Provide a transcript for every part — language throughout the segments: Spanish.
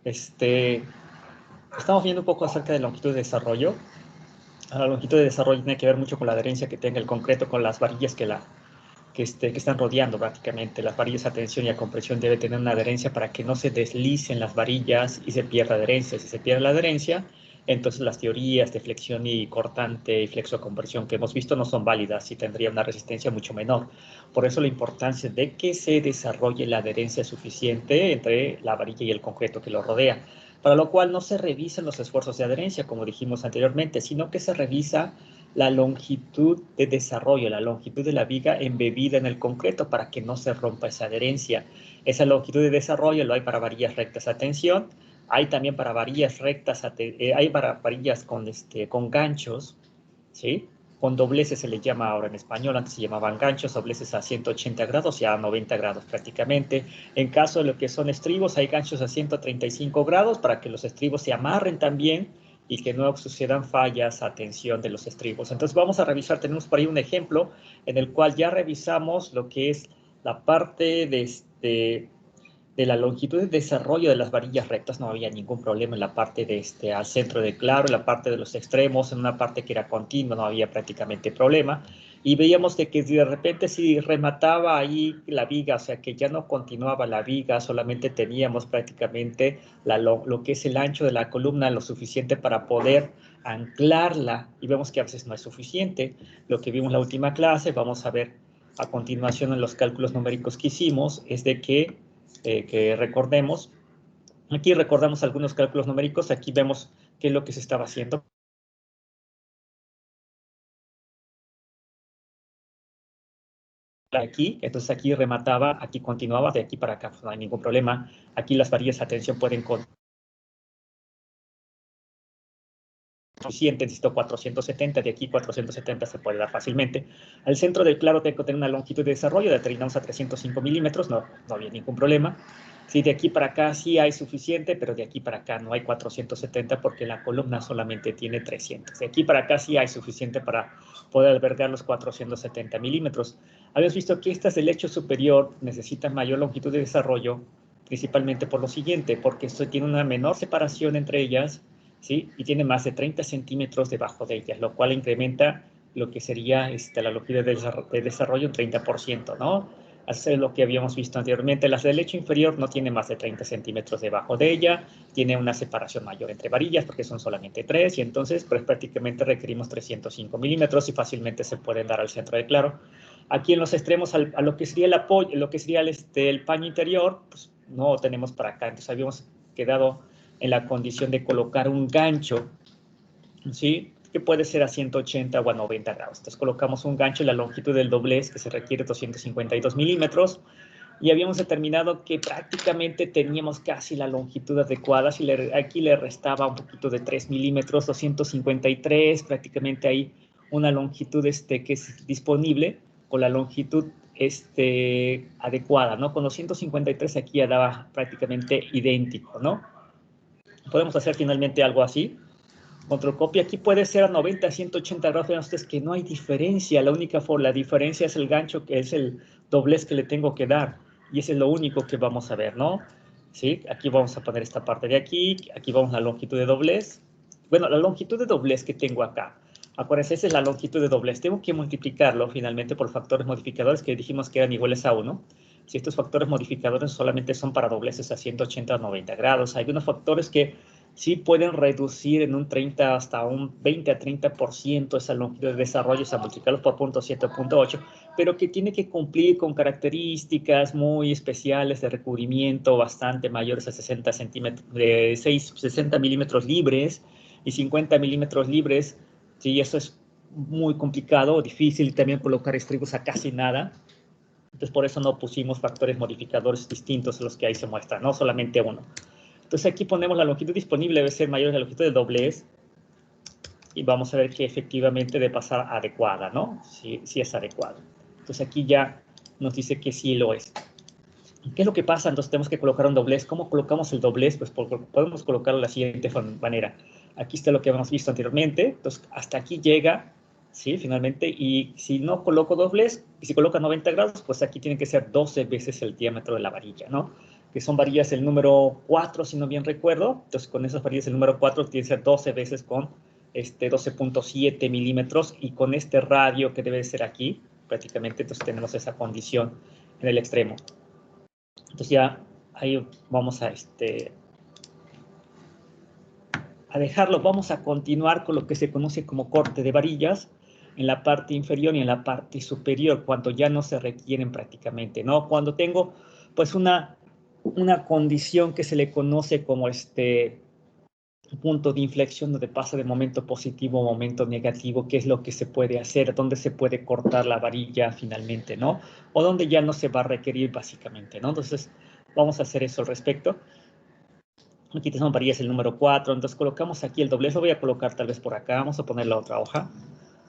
Estamos viendo un poco acerca de longitud de desarrollo. La longitud de desarrollo tiene que ver mucho con la adherencia que tenga el concreto con las varillas que están rodeando prácticamente. Las varillas a tensión y a compresión deben tener una adherencia para que no se deslicen las varillas y se pierda adherencia. Si se pierde la adherencia, entonces las teorías de flexión y cortante y flexocompresión que hemos visto no son válidas y tendría una resistencia mucho menor. Por eso la importancia de que se desarrolle la adherencia suficiente entre la varilla y el concreto que lo rodea, para lo cual no se revisan los esfuerzos de adherencia, como dijimos anteriormente, sino que se revisa la longitud de desarrollo, la longitud de la viga embebida en el concreto para que no se rompa esa adherencia. Esa longitud de desarrollo lo hay para varillas rectas a tensión, hay también para varillas rectas, hay para varillas con ganchos, ¿sí? Con dobleces se le llama ahora en español, antes se llamaban ganchos, dobleces a 180 grados y a 90 grados prácticamente. En caso de lo que son estribos, hay ganchos a 135 grados para que los estribos se amarren también y que no sucedan fallas a tensión de los estribos. Entonces vamos a revisar, tenemos por ahí un ejemplo en el cual ya revisamos lo que es la parte de la longitud de desarrollo de las varillas rectas. No había ningún problema en la parte al centro del claro, en la parte de los extremos, en una parte que era continua, no había prácticamente problema. Y veíamos que de repente si remataba ahí la viga, o sea que ya no continuaba la viga, solamente teníamos prácticamente lo que es el ancho de la columna, lo suficiente para poder anclarla, y vemos que a veces no es suficiente. Lo que vimos en la última clase, vamos a ver a continuación en los cálculos numéricos que hicimos, es de que recordemos, aquí recordamos algunos cálculos numéricos, aquí vemos qué es lo que se estaba haciendo. Aquí, entonces aquí remataba, aquí continuaba, de aquí para acá, pues no hay ningún problema. Aquí las varillas de tensión pueden suficiente, necesito 470, de aquí 470 se puede dar fácilmente. Al centro del claro tengo que tener una longitud de desarrollo, determinamos a 305 milímetros, no había ningún problema. Sí, de aquí para acá sí hay suficiente, pero de aquí para acá no hay 470 porque la columna solamente tiene 300. De aquí para acá sí hay suficiente para poder albergar los 470 milímetros. Habíamos visto que estas del lecho superior necesitan mayor longitud de desarrollo, principalmente por lo siguiente, porque esto tiene una menor separación entre ellas, ¿sí? Y tiene más de 30 centímetros debajo de ellas, lo cual incrementa lo que sería la longitud de desarrollo en 30%, ¿no? Eso es lo que habíamos visto anteriormente. Las del lecho inferior no tiene más de 30 centímetros debajo de ella, tiene una separación mayor entre varillas porque son solamente 3, y entonces pues, prácticamente requerimos 305 milímetros y fácilmente se pueden dar al centro del claro. Aquí en los extremos, a lo que sería el apoyo, lo que sería el paño interior, pues no tenemos para acá. Entonces habíamos quedado en la condición de colocar un gancho, ¿sí? Que puede ser a 180 o a 90 grados. Entonces colocamos un gancho en la longitud del doblez que se requiere 252 milímetros y habíamos determinado que prácticamente teníamos casi la longitud adecuada. Si aquí le restaba un poquito de 3 milímetros, 253, prácticamente hay una longitud que es disponible con la longitud adecuada, ¿no? Con los 153 aquí ya daba prácticamente idéntico, ¿no? Podemos hacer finalmente algo así. Control copia, aquí puede ser a 90, 180 grados, vean ustedes que no hay diferencia, la diferencia es el gancho, que es el doblez que le tengo que dar, y ese es lo único que vamos a ver, ¿no? ¿Sí? Aquí vamos a poner esta parte de aquí vamos a la longitud de doblez. Bueno, la longitud de doblez que tengo acá, acuérdense, esa es la longitud de doblez, tengo que multiplicarlo finalmente por factores modificadores que dijimos que eran iguales a 1. Si estos factores modificadores solamente son para dobleces a 180 o 90 grados, hay unos factores que sí pueden reducir en un 30 hasta un 20 a 30% esa longitud de desarrollo, o sea, multiplicarlos por 0.7 o 0.8, pero que tiene que cumplir con características muy especiales de recubrimiento bastante mayores a 60 centímetros, de 60 milímetros libres y 50 milímetros libres. Sí, eso es muy complicado, difícil, y también colocar estribos a casi nada. Entonces, por eso no pusimos factores modificadores distintos a los que ahí se muestran, no solamente uno. Entonces aquí ponemos la longitud disponible debe ser mayor que la longitud del doblez y vamos a ver que efectivamente debe pasar adecuada, ¿no? Sí, sí es adecuado. Entonces aquí ya nos dice que sí lo es. ¿Qué es lo que pasa? Entonces tenemos que colocar un doblez. ¿Cómo colocamos el doblez? Pues podemos colocarlo de la siguiente manera. Aquí está lo que hemos visto anteriormente. Entonces hasta aquí llega, ¿sí? Finalmente, y si no coloco doblez, y si coloca 90 grados, pues aquí tiene que ser 12 veces el diámetro de la varilla, ¿no? que son varillas del número 4, si no bien recuerdo. Entonces, con esas varillas del número 4 tiene que ser 12 veces con 12.7 milímetros, y con este radio que debe ser aquí, prácticamente, entonces tenemos esa condición en el extremo. Entonces ya ahí vamos a dejarlo. Vamos a continuar con lo que se conoce como corte de varillas en la parte inferior y en la parte superior, cuando ya no se requieren prácticamente, ¿no? Cuando tengo, pues, una condición que se le conoce como punto de inflexión, donde pasa de momento positivo a momento negativo, qué es lo que se puede hacer, dónde se puede cortar la varilla finalmente, ¿no? O donde ya no se va a requerir básicamente, ¿no? Entonces, vamos a hacer eso al respecto. Aquí tenemos varillas el número 4, entonces colocamos aquí el doblez, lo voy a colocar tal vez por acá, vamos a poner la otra hoja,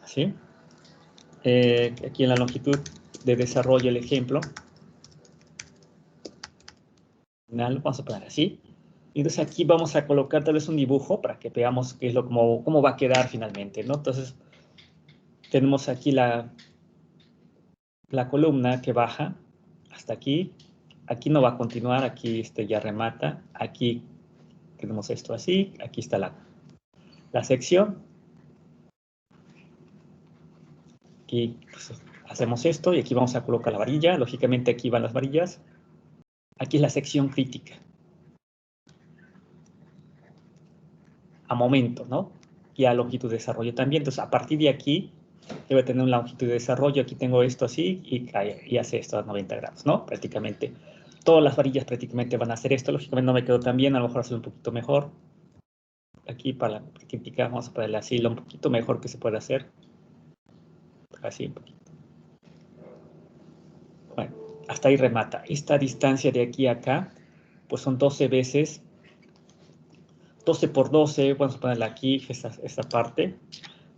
¿sí? Aquí en la longitud de desarrollo el ejemplo. Vamos a poner así. Y entonces aquí vamos a colocar tal vez un dibujo para que veamos qué es cómo va a quedar finalmente, ¿no? Entonces, tenemos aquí la columna que baja hasta aquí. Aquí no va a continuar, aquí ya remata. Aquí tenemos esto así, aquí está la sección. Aquí pues, hacemos esto y aquí vamos a colocar la varilla. Lógicamente aquí van las varillas. Aquí es la sección crítica. A momento, ¿no? Y a longitud de desarrollo también. Entonces, a partir de aquí, debe tener una longitud de desarrollo. Aquí tengo esto así y hace esto a 90 grados, ¿no? Prácticamente. Todas las varillas prácticamente van a hacer esto. Lógicamente no me quedó tan bien, a lo mejor hacer un poquito mejor. Aquí para la crítica vamos a ponerle así lo un poquito mejor que se puede hacer. Así un poquito. Bueno, hasta ahí remata. Esta distancia de aquí a acá, pues son 12 veces 12 por 12, vamos a ponerla aquí, esta parte.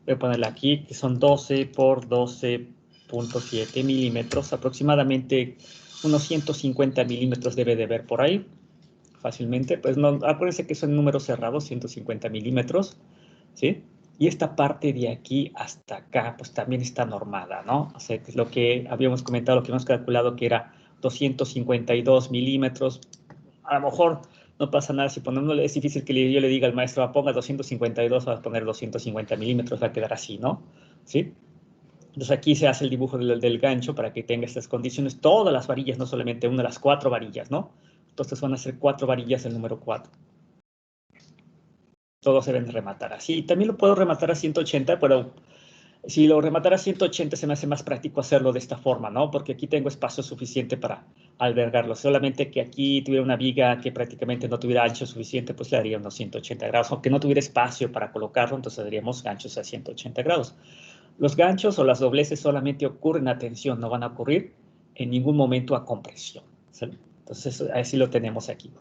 Voy a ponerla aquí, que son 12 por 12.7 milímetros, aproximadamente unos 150 milímetros debe de ver por ahí, fácilmente. Pues no, acuérdense que son números cerrados, 150 milímetros, ¿sí? Y esta parte de aquí hasta acá, pues también está normada, ¿no? O sea, que es lo que habíamos comentado, lo que hemos calculado que era 252 milímetros. A lo mejor no pasa nada si ponéndole, es difícil que yo le diga al maestro, ponga 252, va a poner 250 milímetros, va a quedar así, ¿no? ¿Sí? Entonces aquí se hace el dibujo del gancho para que tenga estas condiciones, todas las varillas, no solamente una, las 4 varillas, ¿no? Entonces van a ser 4 varillas el número 4. Todos se deben rematar así. También lo puedo rematar a 180, pero si lo rematara a 180 se me hace más práctico hacerlo de esta forma, ¿no? Porque aquí tengo espacio suficiente para albergarlo. Solamente que aquí tuviera una viga que prácticamente no tuviera ancho suficiente, pues le daría unos 180 grados. Aunque no tuviera espacio para colocarlo, entonces daríamos ganchos a 180 grados. Los ganchos o las dobleces solamente ocurren a tensión, no van a ocurrir en ningún momento a compresión, ¿sí? Entonces, así lo tenemos aquí.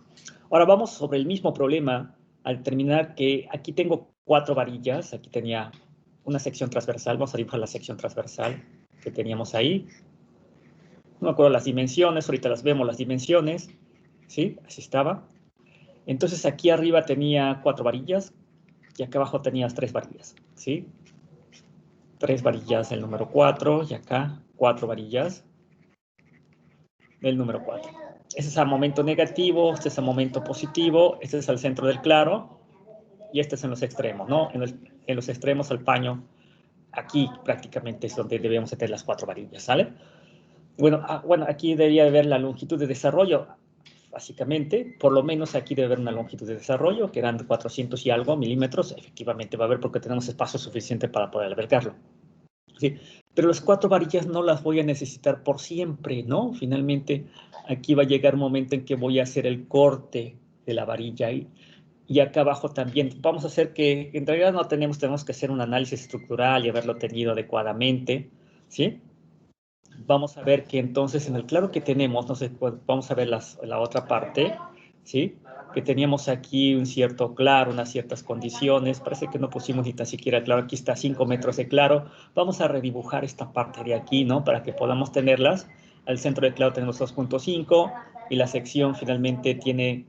Ahora vamos sobre el mismo problema al terminar que aquí tengo 4 varillas. Aquí tenía una sección transversal. Vamos a dibujar la sección transversal que teníamos ahí. No me acuerdo las dimensiones, ahorita las vemos las dimensiones, ¿sí? Así estaba. Entonces aquí arriba tenía 4 varillas y acá abajo tenía 3 varillas, ¿sí? 3 varillas del número 4 y acá 4 varillas del número 4. Este es al momento negativo, este es al momento positivo, este es al centro del claro y este es en los extremos, ¿no? En los extremos al paño, aquí prácticamente es donde debemos tener las 4 varillas, ¿sale? Bueno, aquí debería haber la longitud de desarrollo, básicamente. Por lo menos aquí debe haber una longitud de desarrollo, que eran 400 y algo milímetros. Efectivamente va a haber porque tenemos espacio suficiente para poder albergarlo. ¿Sí? Pero las 4 varillas no las voy a necesitar por siempre, ¿no? Finalmente, aquí va a llegar un momento en que voy a hacer el corte de la varilla y acá abajo también. Vamos a hacer que, en realidad no tenemos que hacer un análisis estructural y haberlo tenido adecuadamente, ¿sí? Vamos a ver que entonces en el claro que tenemos, no sé, pues, vamos a ver la otra parte, ¿sí? Que teníamos aquí un cierto claro, unas ciertas condiciones. Parece que no pusimos ni tan siquiera claro. Aquí está 5 metros de claro. Vamos a redibujar esta parte de aquí, ¿no? Para que podamos tenerlas. Al centro del claro tenemos 2.5 y la sección finalmente tiene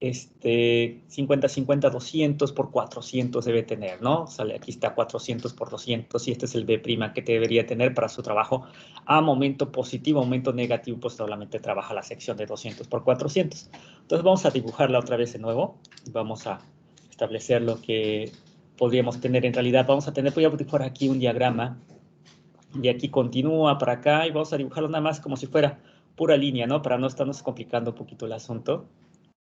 50, 50, 200 por 400 debe tener, ¿no? Sale, aquí está 400 por 200 y este es el B' que te debería tener para su trabajo a momento positivo, momento negativo, pues solamente trabaja la sección de 200 por 400. Entonces vamos a dibujarla otra vez de nuevo. Vamos a establecer lo que podríamos tener en realidad. Vamos a tener, voy a dibujar aquí un diagrama y aquí continúa para acá y vamos a dibujarlo nada más como si fuera pura línea, ¿no? Para no estarnos complicando un poquito el asunto.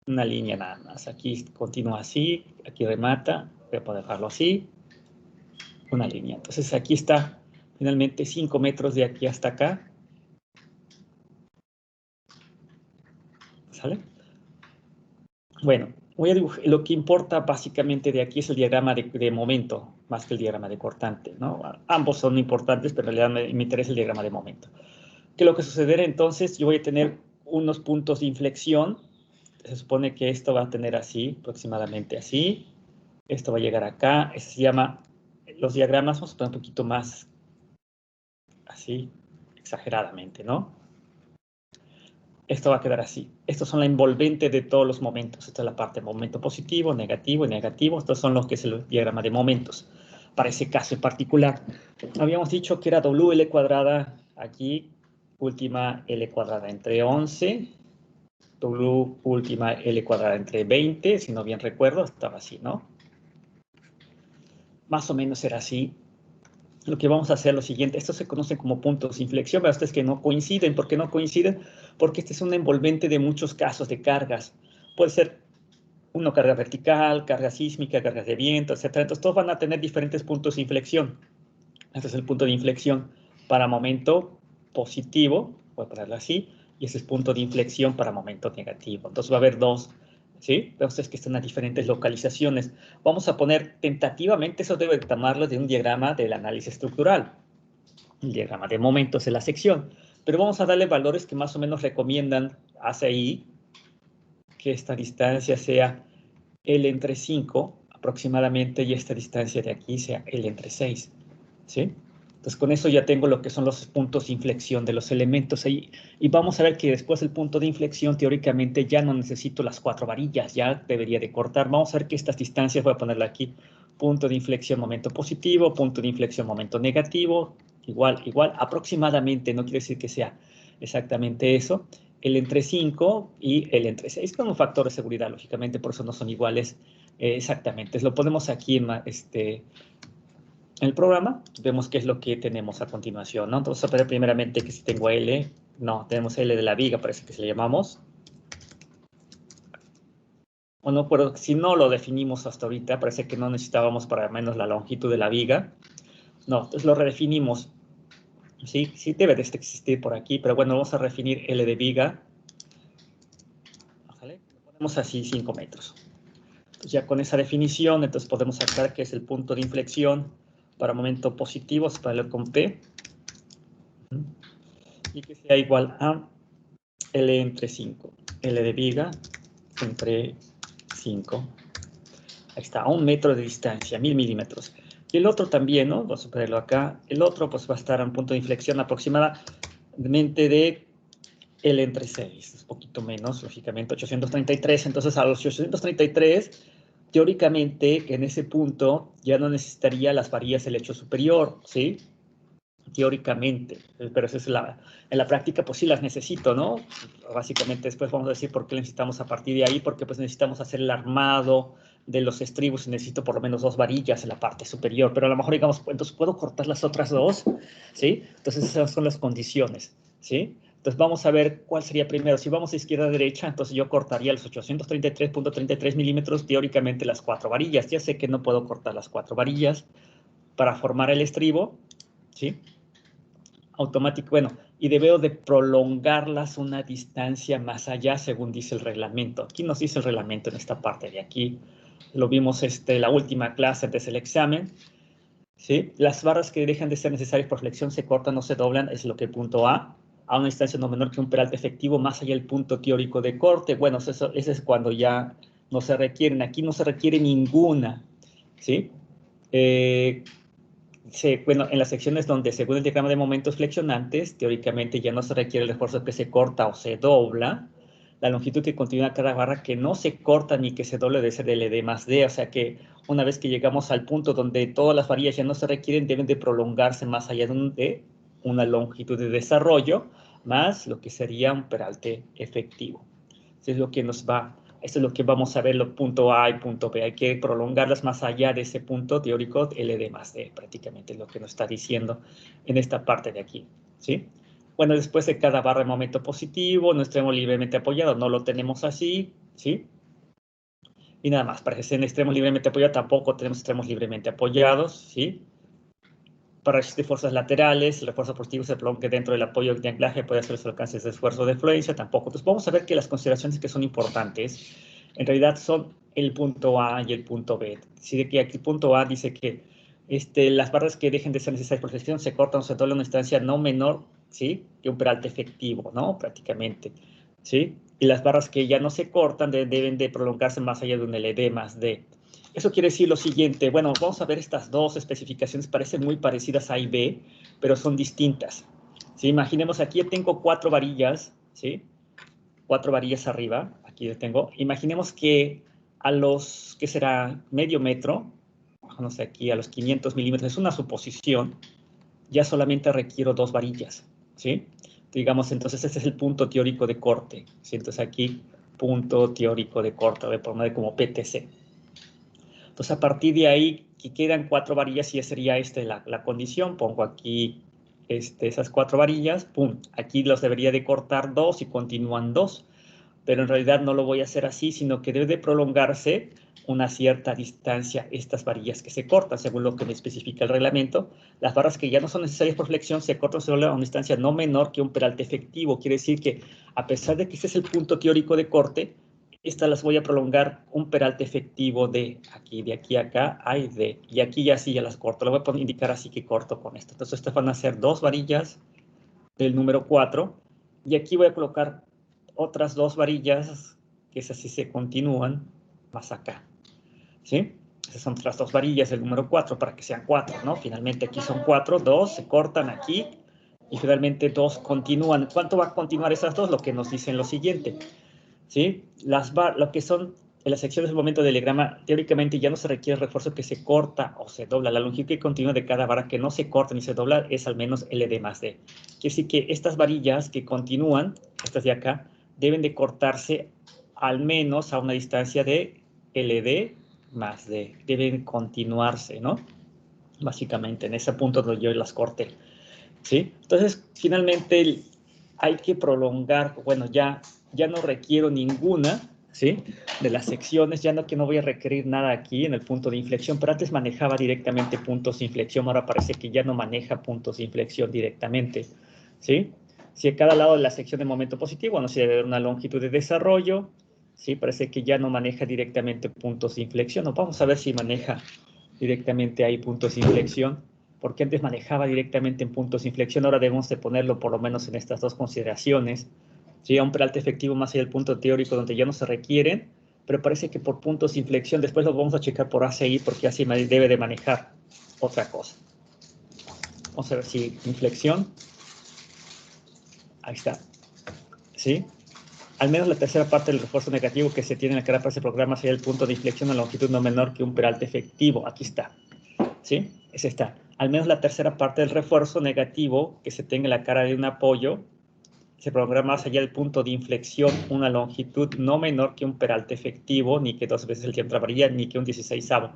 Una línea nada más. Aquí continúa así, aquí remata, voy a poder dejarlo así, una línea. Entonces aquí está finalmente 5 metros de aquí hasta acá. ¿Sale? Bueno, voy a dibujar, lo que importa básicamente de aquí es el diagrama de momento, más que el diagrama de cortante, ¿no? Ambos son importantes, pero en realidad me interesa el diagrama de momento. ¿Qué es lo que sucederá entonces? Yo voy a tener unos puntos de inflexión. Se supone que esto va a tener así, aproximadamente así. Esto va a llegar acá. Eso se llama, los diagramas, vamos a poner un poquito más así, exageradamente, ¿no? Esto va a quedar así. Estos son la envolvente de todos los momentos. Esta es la parte de momento positivo, negativo y negativo. Estos son los que es el diagrama de momentos. Para ese caso en particular, habíamos dicho que era WL cuadrada aquí, última L cuadrada entre 11, W última L cuadrada entre 20, si no bien recuerdo, estaba así, ¿no? Más o menos era así. Lo que vamos a hacer es lo siguiente. Estos se conocen como puntos de inflexión, pero ustedes que no coinciden. ¿Por qué no coinciden? Porque este es un envolvente de muchos casos de cargas. Puede ser una carga vertical, carga sísmica, cargas de viento, etc. Entonces, todos van a tener diferentes puntos de inflexión. Este es el punto de inflexión para momento positivo, voy a ponerlo así, y ese es el punto de inflexión para momento negativo. Entonces va a haber dos, ¿sí? Veo ustedes que están a diferentes localizaciones. Vamos a poner tentativamente, eso debe tomarlo de un diagrama del análisis estructural, el diagrama de momentos en la sección, pero vamos a darle valores que más o menos recomiendan hacia ahí, que esta distancia sea L entre 5 aproximadamente y esta distancia de aquí sea L entre 6, ¿sí? Entonces, con eso ya tengo lo que son los puntos de inflexión de los elementos ahí. Y vamos a ver que después del punto de inflexión, teóricamente, ya no necesito las 4 varillas, ya debería de cortar. Vamos a ver que estas distancias, voy a ponerla aquí, punto de inflexión, momento positivo, punto de inflexión, momento negativo, igual, igual, aproximadamente, no quiere decir que sea exactamente eso. El entre 5 y el entre 6 con un factor de seguridad, lógicamente, por eso no son iguales exactamente. Lo ponemos aquí en el programa, vemos qué es lo que tenemos a continuación, ¿no? Entonces, vamos a ver primeramente que si tengo L, no, tenemos L de la viga, parece que se le llamamos. O no, pero si no lo definimos hasta ahorita, parece que no necesitábamos para menos la longitud de la viga. No, entonces lo redefinimos. Sí, sí debe de existir por aquí, pero bueno, vamos a redefinir L de viga. ¿Vale? Lo ponemos así 5 metros. Entonces, ya con esa definición, entonces podemos sacar que es el punto de inflexión para momento positivo, para el con P. Y que sea igual a L entre 5. L de viga entre 5. Ahí está, a 1 metro de distancia, 1000 milímetros. Y el otro también, ¿no? Vamos a ponerlo acá. El otro pues va a estar a un punto de inflexión aproximadamente de L entre 6. Un poquito menos, lógicamente, 833. Entonces a los 833, teóricamente, en ese punto ya no necesitaría las varillas del hecho superior, ¿sí? Teóricamente, pero eso es en la práctica pues sí las necesito, ¿no? Básicamente después vamos a decir por qué necesitamos a partir de ahí, porque pues necesitamos hacer el armado de los estribos y necesito por lo menos 2 varillas en la parte superior, pero a lo mejor digamos, entonces puedo cortar las otras 2, ¿sí? Entonces esas son las condiciones, ¿sí? Entonces vamos a ver cuál sería primero. Si vamos a izquierda a derecha, entonces yo cortaría los 833.33 milímetros, teóricamente las 4 varillas. Ya sé que no puedo cortar las 4 varillas para formar el estribo, ¿sí? Automático, bueno, y debo de prolongarlas una distancia más allá, según dice el reglamento. Aquí nos dice el reglamento en esta parte de aquí. Lo vimos la última clase antes del examen. ¿Sí? Las barras que dejan de ser necesarias por flexión se cortan o se doblan, es lo que el punto a una distancia no menor que un peralte efectivo, más allá del punto teórico de corte. Bueno, eso, ese es cuando ya no se requieren. Aquí no se requiere ninguna, ¿sí? Bueno, en las secciones donde, según el diagrama de momentos flexionantes, teóricamente ya no se requiere el refuerzo que se corta o se dobla, la longitud que continúa cada barra que no se corta ni que se doble debe ser LD más D, o sea que una vez que llegamos al punto donde todas las varillas ya no se requieren, deben de prolongarse más allá de una longitud de desarrollo, más lo que sería un peralte efectivo. Eso es lo que esto es lo que vamos a ver, los punto A y punto B. Hay que prolongarlas más allá de ese punto teórico LD más D, prácticamente es lo que nos está diciendo en esta parte de aquí, ¿sí? Bueno, después de cada barra de momento positivo, no extremo libremente apoyado, no lo tenemos así, ¿sí? Y nada más, para que estén extremos libremente apoyados, tampoco tenemos extremos libremente apoyados, ¿sí? Para resistir fuerzas laterales, el refuerzo positivo se prolonga dentro del apoyo de anclaje, puede hacer los alcances de esfuerzo de fluencia, tampoco. Entonces vamos a ver que las consideraciones que son importantes, en realidad son el punto A y el punto B. Decide que aquí el punto A dice que las barras que dejen de ser necesarias por gestión se cortan o se doblan a una distancia no menor, ¿sí?, que un peralte efectivo, ¿no?, prácticamente, ¿sí? Y las barras que ya no se cortan deben de prolongarse más allá de un LD más D. Eso quiere decir lo siguiente, bueno, vamos a ver estas dos especificaciones, parecen muy parecidas A y B, pero son distintas. ¿Sí? Imaginemos, aquí tengo 4 varillas, ¿sí? 4 varillas arriba, aquí tengo. Imaginemos que a los, ¿qué será?, medio metro, no sé, aquí a los 500 milímetros, es una suposición, ya solamente requiero 2 varillas, ¿sí? Digamos, entonces ese es el punto teórico de corte, ¿sí? Entonces aquí, punto teórico de corte, voy a poner como PTC. Entonces, a partir de ahí, que quedan 4 varillas, y esa sería la condición. Pongo aquí esas 4 varillas, pum, aquí los debería de cortar 2 y continúan 2, pero en realidad no lo voy a hacer así, sino que debe de prolongarse una cierta distancia estas varillas que se cortan, según lo que me especifica el reglamento. Las barras que ya no son necesarias por flexión se cortan solo a una distancia no menor que un peralte efectivo. Quiere decir que, a pesar de que este es el punto teórico de corte, estas las voy a prolongar un peralte efectivo de aquí a acá, A y D. Y aquí ya sí ya las corto. Lo voy a indicar así que corto con esto. Entonces, estas van a ser 2 varillas del número 4. Y aquí voy a colocar otras 2 varillas, que esas sí se continúan, más acá. ¿Sí? Esas son otras 2 varillas del número 4 para que sean 4, ¿no? Finalmente aquí son 4, 2 se cortan aquí. Y finalmente 2 continúan. ¿Cuánto va a continuar esas 2? Lo que nos dicen lo siguiente. ¿Sí? Lo que son en las secciones del momento del diagrama, teóricamente ya no se requiere refuerzo que se corta o se dobla. La longitud que continúa de cada vara que no se corta ni se dobla es al menos LD más D. Quiere decir que estas varillas que continúan, estas de acá, deben de cortarse al menos a una distancia de LD más D. Deben continuarse, ¿no? Básicamente, en ese punto donde yo las corté. ¿Sí? Entonces, finalmente hay que prolongar, bueno, ya no requiero ninguna, ¿sí?, de las secciones, ya no, que no voy a requerir nada aquí en el punto de inflexión, pero antes manejaba directamente puntos de inflexión, ahora parece que ya no maneja puntos de inflexión directamente, ¿sí? Si a cada lado de la sección de momento positivo, bueno, si debe haber una longitud de desarrollo, ¿sí? Parece que ya no maneja directamente puntos de inflexión, ¿no? Vamos a ver si maneja directamente ahí puntos de inflexión, porque antes manejaba directamente en puntos de inflexión, ahora debemos de ponerlo por lo menos en estas 2 consideraciones, ¿sí? A un peralte efectivo más allá del punto teórico donde ya no se requieren, pero parece que por puntos de inflexión, después lo vamos a checar por ACI, porque ACI debe de manejar otra cosa. Vamos a ver si inflexión, ahí está, ¿sí? Al menos la tercera parte del refuerzo negativo que se tiene en la cara para ese programa sería el punto de inflexión a longitud no menor que un peralte efectivo. Aquí está, ¿sí? Ese está. Al menos la tercera parte del refuerzo negativo que se tenga en la cara de un apoyo se prolongará más allá del punto de inflexión una longitud no menor que un peralte efectivo, ni que 2 veces el tiempo de la varilla, ni que un 16avo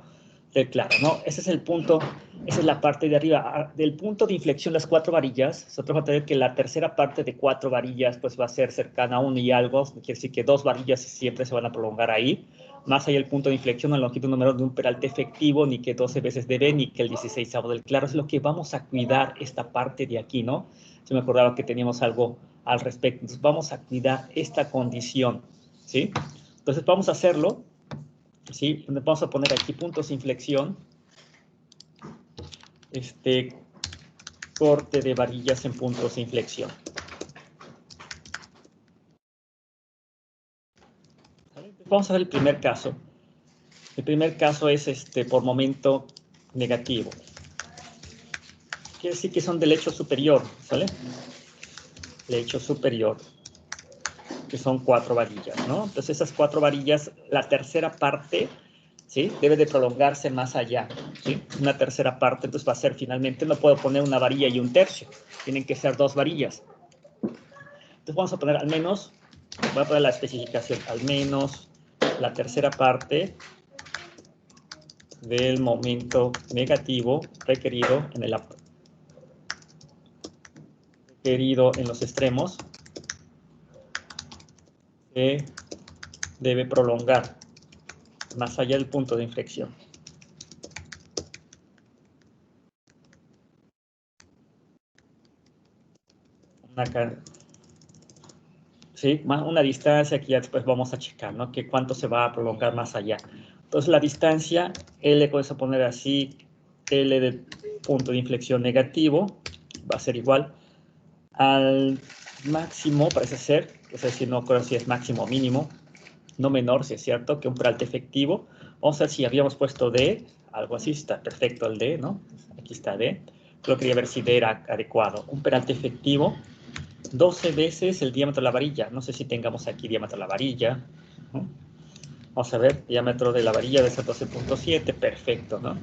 del claro, ¿no? Ese es el punto, esa es la parte de arriba. Del punto de inflexión, las 4 varillas, nosotros vamos a tener que la tercera parte de 4 varillas pues va a ser cercana a 1 y algo, quiere decir que 2 varillas siempre se van a prolongar ahí, más allá del punto de inflexión, una longitud no menor de un peralte efectivo, ni que 12 veces de B, ni que el 16avo del claro. Es lo que vamos a cuidar esta parte de aquí, ¿no? Yo me acordaba que teníamos algo al respecto. Entonces, vamos a cuidar esta condición, ¿sí? Entonces, vamos a hacerlo, ¿sí? Vamos a poner aquí puntos de inflexión, corte de varillas en puntos de inflexión. Vamos a ver el primer caso. El primer caso es por momento negativo. Quiere decir que son del hecho superior, ¿sale? El hecho superior. que son 4 varillas, ¿no? Entonces, esas 4 varillas, la tercera parte, ¿sí? Debe de prolongarse más allá, ¿sí? Una tercera parte, entonces va a ser finalmente, no puedo poner una varilla y un tercio, tienen que ser 2 varillas. Entonces, vamos a poner al menos, voy a poner la especificación, al menos la tercera parte del momento negativo requerido en los extremos se debe prolongar más allá del punto de inflexión. ¿Sí? Una distancia que ya después vamos a checar, ¿no? Que cuánto se va a prolongar más allá. Entonces, la distancia, L puedes poner así, L del punto de inflexión negativo, va a ser igual al máximo, parece ser, es decir, no creo si es máximo o mínimo, no menor, si es cierto, que un peralte efectivo. Vamos a ver si habíamos puesto D, algo así, está perfecto el D, ¿no? Aquí está D. Yo quería ver si D era adecuado. Un peralte efectivo, 12 veces el diámetro de la varilla. No sé si tengamos aquí diámetro de la varilla, ¿no? Vamos a ver, diámetro de la varilla debe ser 12.7, perfecto, ¿no?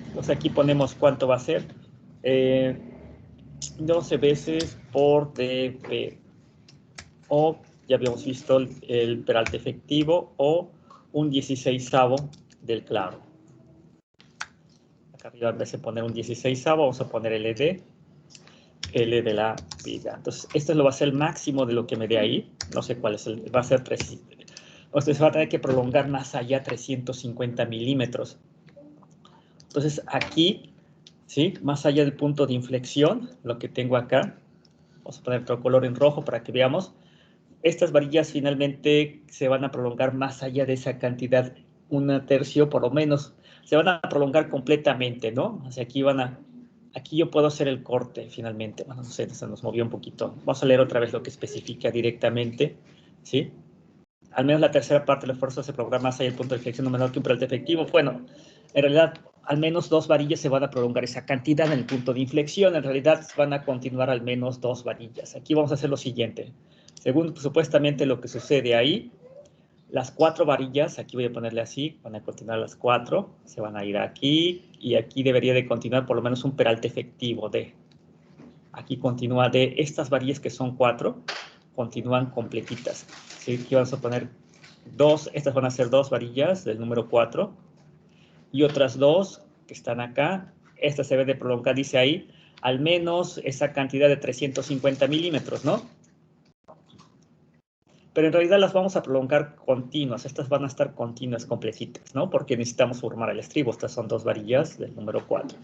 Entonces aquí ponemos cuánto va a ser. 12 veces por dp. O ya habíamos visto el peralte efectivo o un 16avo del claro. Acá arriba en vez de poner un 16avo, vamos a poner LD, L de la viga. Entonces, esto lo va a ser el máximo de lo que me dé ahí. No sé cuál es el, va a ser 3. Entonces, va a tener que prolongar más allá 350 milímetros. Entonces, aquí, ¿sí? Más allá del punto de inflexión, lo que tengo acá, vamos a poner otro color en rojo para que veamos. Estas varillas finalmente se van a prolongar más allá de esa cantidad, un tercio por lo menos, se van a prolongar completamente, ¿no? Hacia aquí aquí yo puedo hacer el corte finalmente. Bueno, no sé, se nos movió un poquito. Vamos a leer otra vez lo que especifica directamente, ¿sí? Al menos la tercera parte del esfuerzo se prolonga más allá del punto de inflexión no menor que un peralte efectivo. Bueno, en realidad, al menos 2 varillas se van a prolongar esa cantidad en el punto de inflexión. En realidad, van a continuar al menos 2 varillas. Aquí vamos a hacer lo siguiente. Según supuestamente lo que sucede ahí, las 4 varillas, aquí voy a ponerle así, van a continuar las 4, se van a ir aquí, y aquí debería de continuar por lo menos un peralte efectivo de. Aquí continúa de estas varillas que son 4, continúan completitas. ¿Sí? Aquí vamos a poner 2, estas van a ser 2 varillas del número 4, y otras 2 que están acá, esta se debe de prolongar, dice ahí, al menos esa cantidad de 350 milímetros, ¿no? Pero en realidad las vamos a prolongar continuas, estas van a estar continuas, completitas, ¿no? Porque necesitamos formar el estribo, estas son 2 varillas del número 4.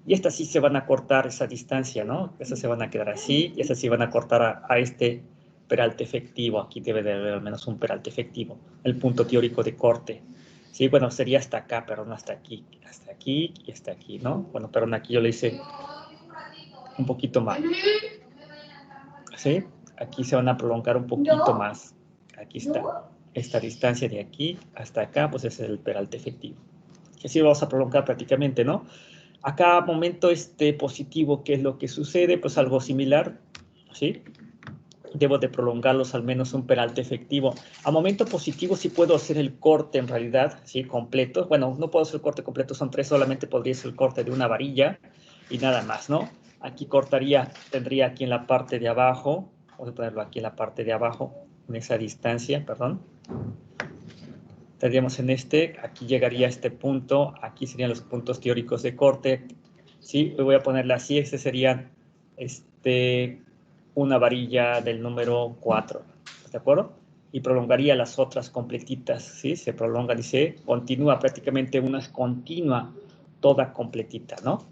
Y estas sí se van a cortar esa distancia, ¿no? Estas se van a quedar así, y estas sí van a cortar a este peralte efectivo, aquí debe de haber al menos un peralte efectivo, el punto teórico de corte. Sí, bueno, sería hasta acá, pero no hasta aquí y hasta aquí, ¿no? Bueno, pero aquí yo le hice un poquito más. ¿Sí? Aquí se van a prolongar un poquito más. Aquí está. Esta distancia de aquí hasta acá, pues es el peralte efectivo. Y así vamos a prolongar prácticamente, ¿no? Acá, momento positivo, ¿qué es lo que sucede? Pues algo similar, ¿sí? Debo de prolongarlos al menos un peralte efectivo. A momento positivo sí puedo hacer el corte en realidad, ¿sí? Completo. Bueno, no puedo hacer el corte completo, son 3, solamente podría hacer el corte de una varilla y nada más, ¿no? Aquí cortaría, tendría aquí en la parte de abajo, vamos a ponerlo aquí en la parte de abajo, en esa distancia, perdón. Tendríamos en aquí llegaría a este punto, aquí serían los puntos teóricos de corte, ¿sí? Voy a ponerle así, este sería una varilla del número 4, ¿de acuerdo? Y prolongaría las otras completitas, ¿sí? Se prolonga, dice, continúa, prácticamente una es continua, toda completita, ¿no?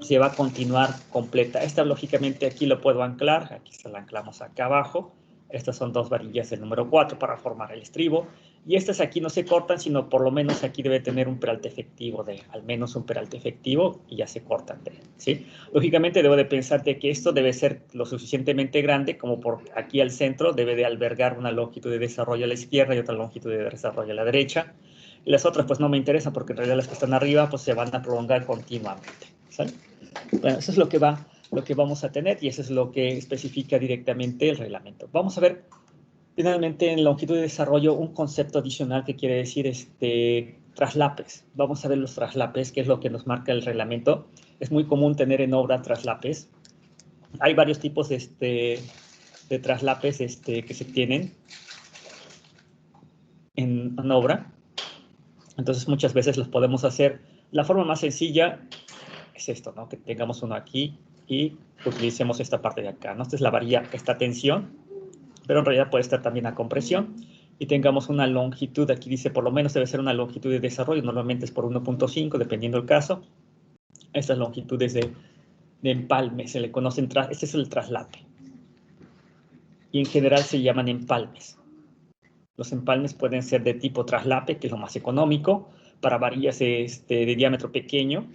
Se va a continuar completa. Esta, lógicamente, aquí lo puedo anclar, aquí se la anclamos acá abajo. Estas son 2 varillas del número 4 para formar el estribo. Y estas aquí no se cortan, sino por lo menos aquí debe tener un peralte efectivo al menos un peralte efectivo, y ya se cortan ¿sí? Lógicamente debo de pensar de que esto debe ser lo suficientemente grande como por aquí al centro debe de albergar una longitud de desarrollo a la izquierda y otra longitud de desarrollo a la derecha. Y las otras pues no me interesan porque en realidad las que están arriba pues se van a prolongar continuamente, ¿sale? Bueno, eso es lo que vamos a tener y eso es lo que especifica directamente el reglamento. Vamos a ver Finalmente, en longitud de desarrollo, un concepto adicional que quiere decir traslapes. Vamos a ver los traslapes, que es lo que nos marca el reglamento. Es muy común tener en obra traslapes. Hay varios tipos de traslapes que se tienen en obra. Entonces, muchas veces los podemos hacer. La forma más sencilla es esto, ¿no? Que tengamos uno aquí y utilicemos esta parte de acá, ¿no? Esta es la varilla, esta tensión, pero en realidad puede estar también a compresión. Y tengamos una longitud, aquí dice por lo menos debe ser una longitud de desarrollo, normalmente es por 1.5, dependiendo del caso. Estas longitudes de empalme se le conocen, este es el traslape. Y en general se llaman empalmes. Los empalmes pueden ser de tipo traslape, que es lo más económico, para varillas de diámetro pequeño.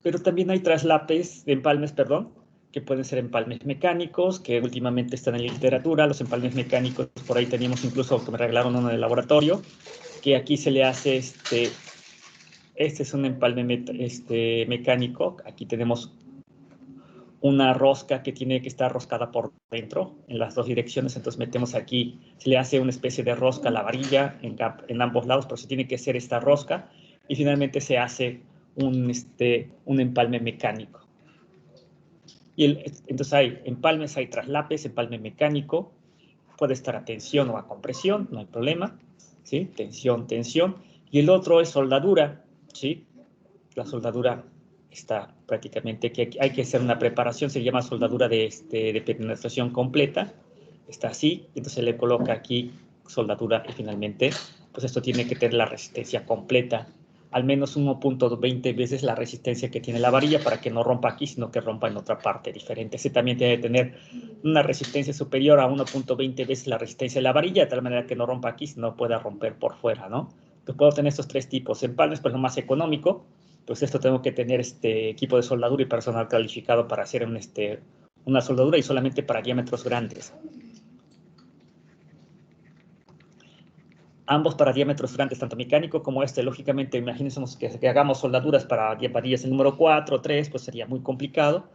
Pero también hay traslapes, empalmes, perdón, que pueden ser empalmes mecánicos, que últimamente están en la literatura. Los empalmes mecánicos, por ahí teníamos incluso que me regalaron uno en el laboratorio, que aquí se le hace este es un empalme mecánico. Aquí tenemos una rosca que tiene que estar roscada por dentro en las dos direcciones, entonces metemos aquí, se le hace una especie de rosca a la varilla en ambos lados, pero se tiene que hacer esta rosca y finalmente se hace un empalme mecánico. Y entonces hay empalmes, hay traslapes, empalme mecánico, puede estar a tensión o a compresión, no hay problema, ¿sí? Tensión, tensión. Y el otro es soldadura, ¿sí? La soldadura está prácticamente, que hay que hacer una preparación, se llama soldadura de penetración completa, está así, entonces se le coloca aquí soldadura y finalmente, pues esto tiene que tener la resistencia completa, al menos 1.20 veces la resistencia que tiene la varilla para que no rompa aquí, sino que rompa en otra parte diferente. Ese también tiene que tener una resistencia superior a 1.20 veces la resistencia de la varilla, de tal manera que no rompa aquí, sino pueda romper por fuera, ¿no? Entonces puedo tener estos tres tipos. Empalmes, pues lo más económico, pues esto tengo que tener equipo de soldadura y personal calificado para hacer una soldadura y solamente para diámetros grandes. Ambos para diámetros grandes, tanto mecánico como lógicamente, imagínense que hagamos soldaduras para varillas el número 4 o 3, pues sería muy complicado,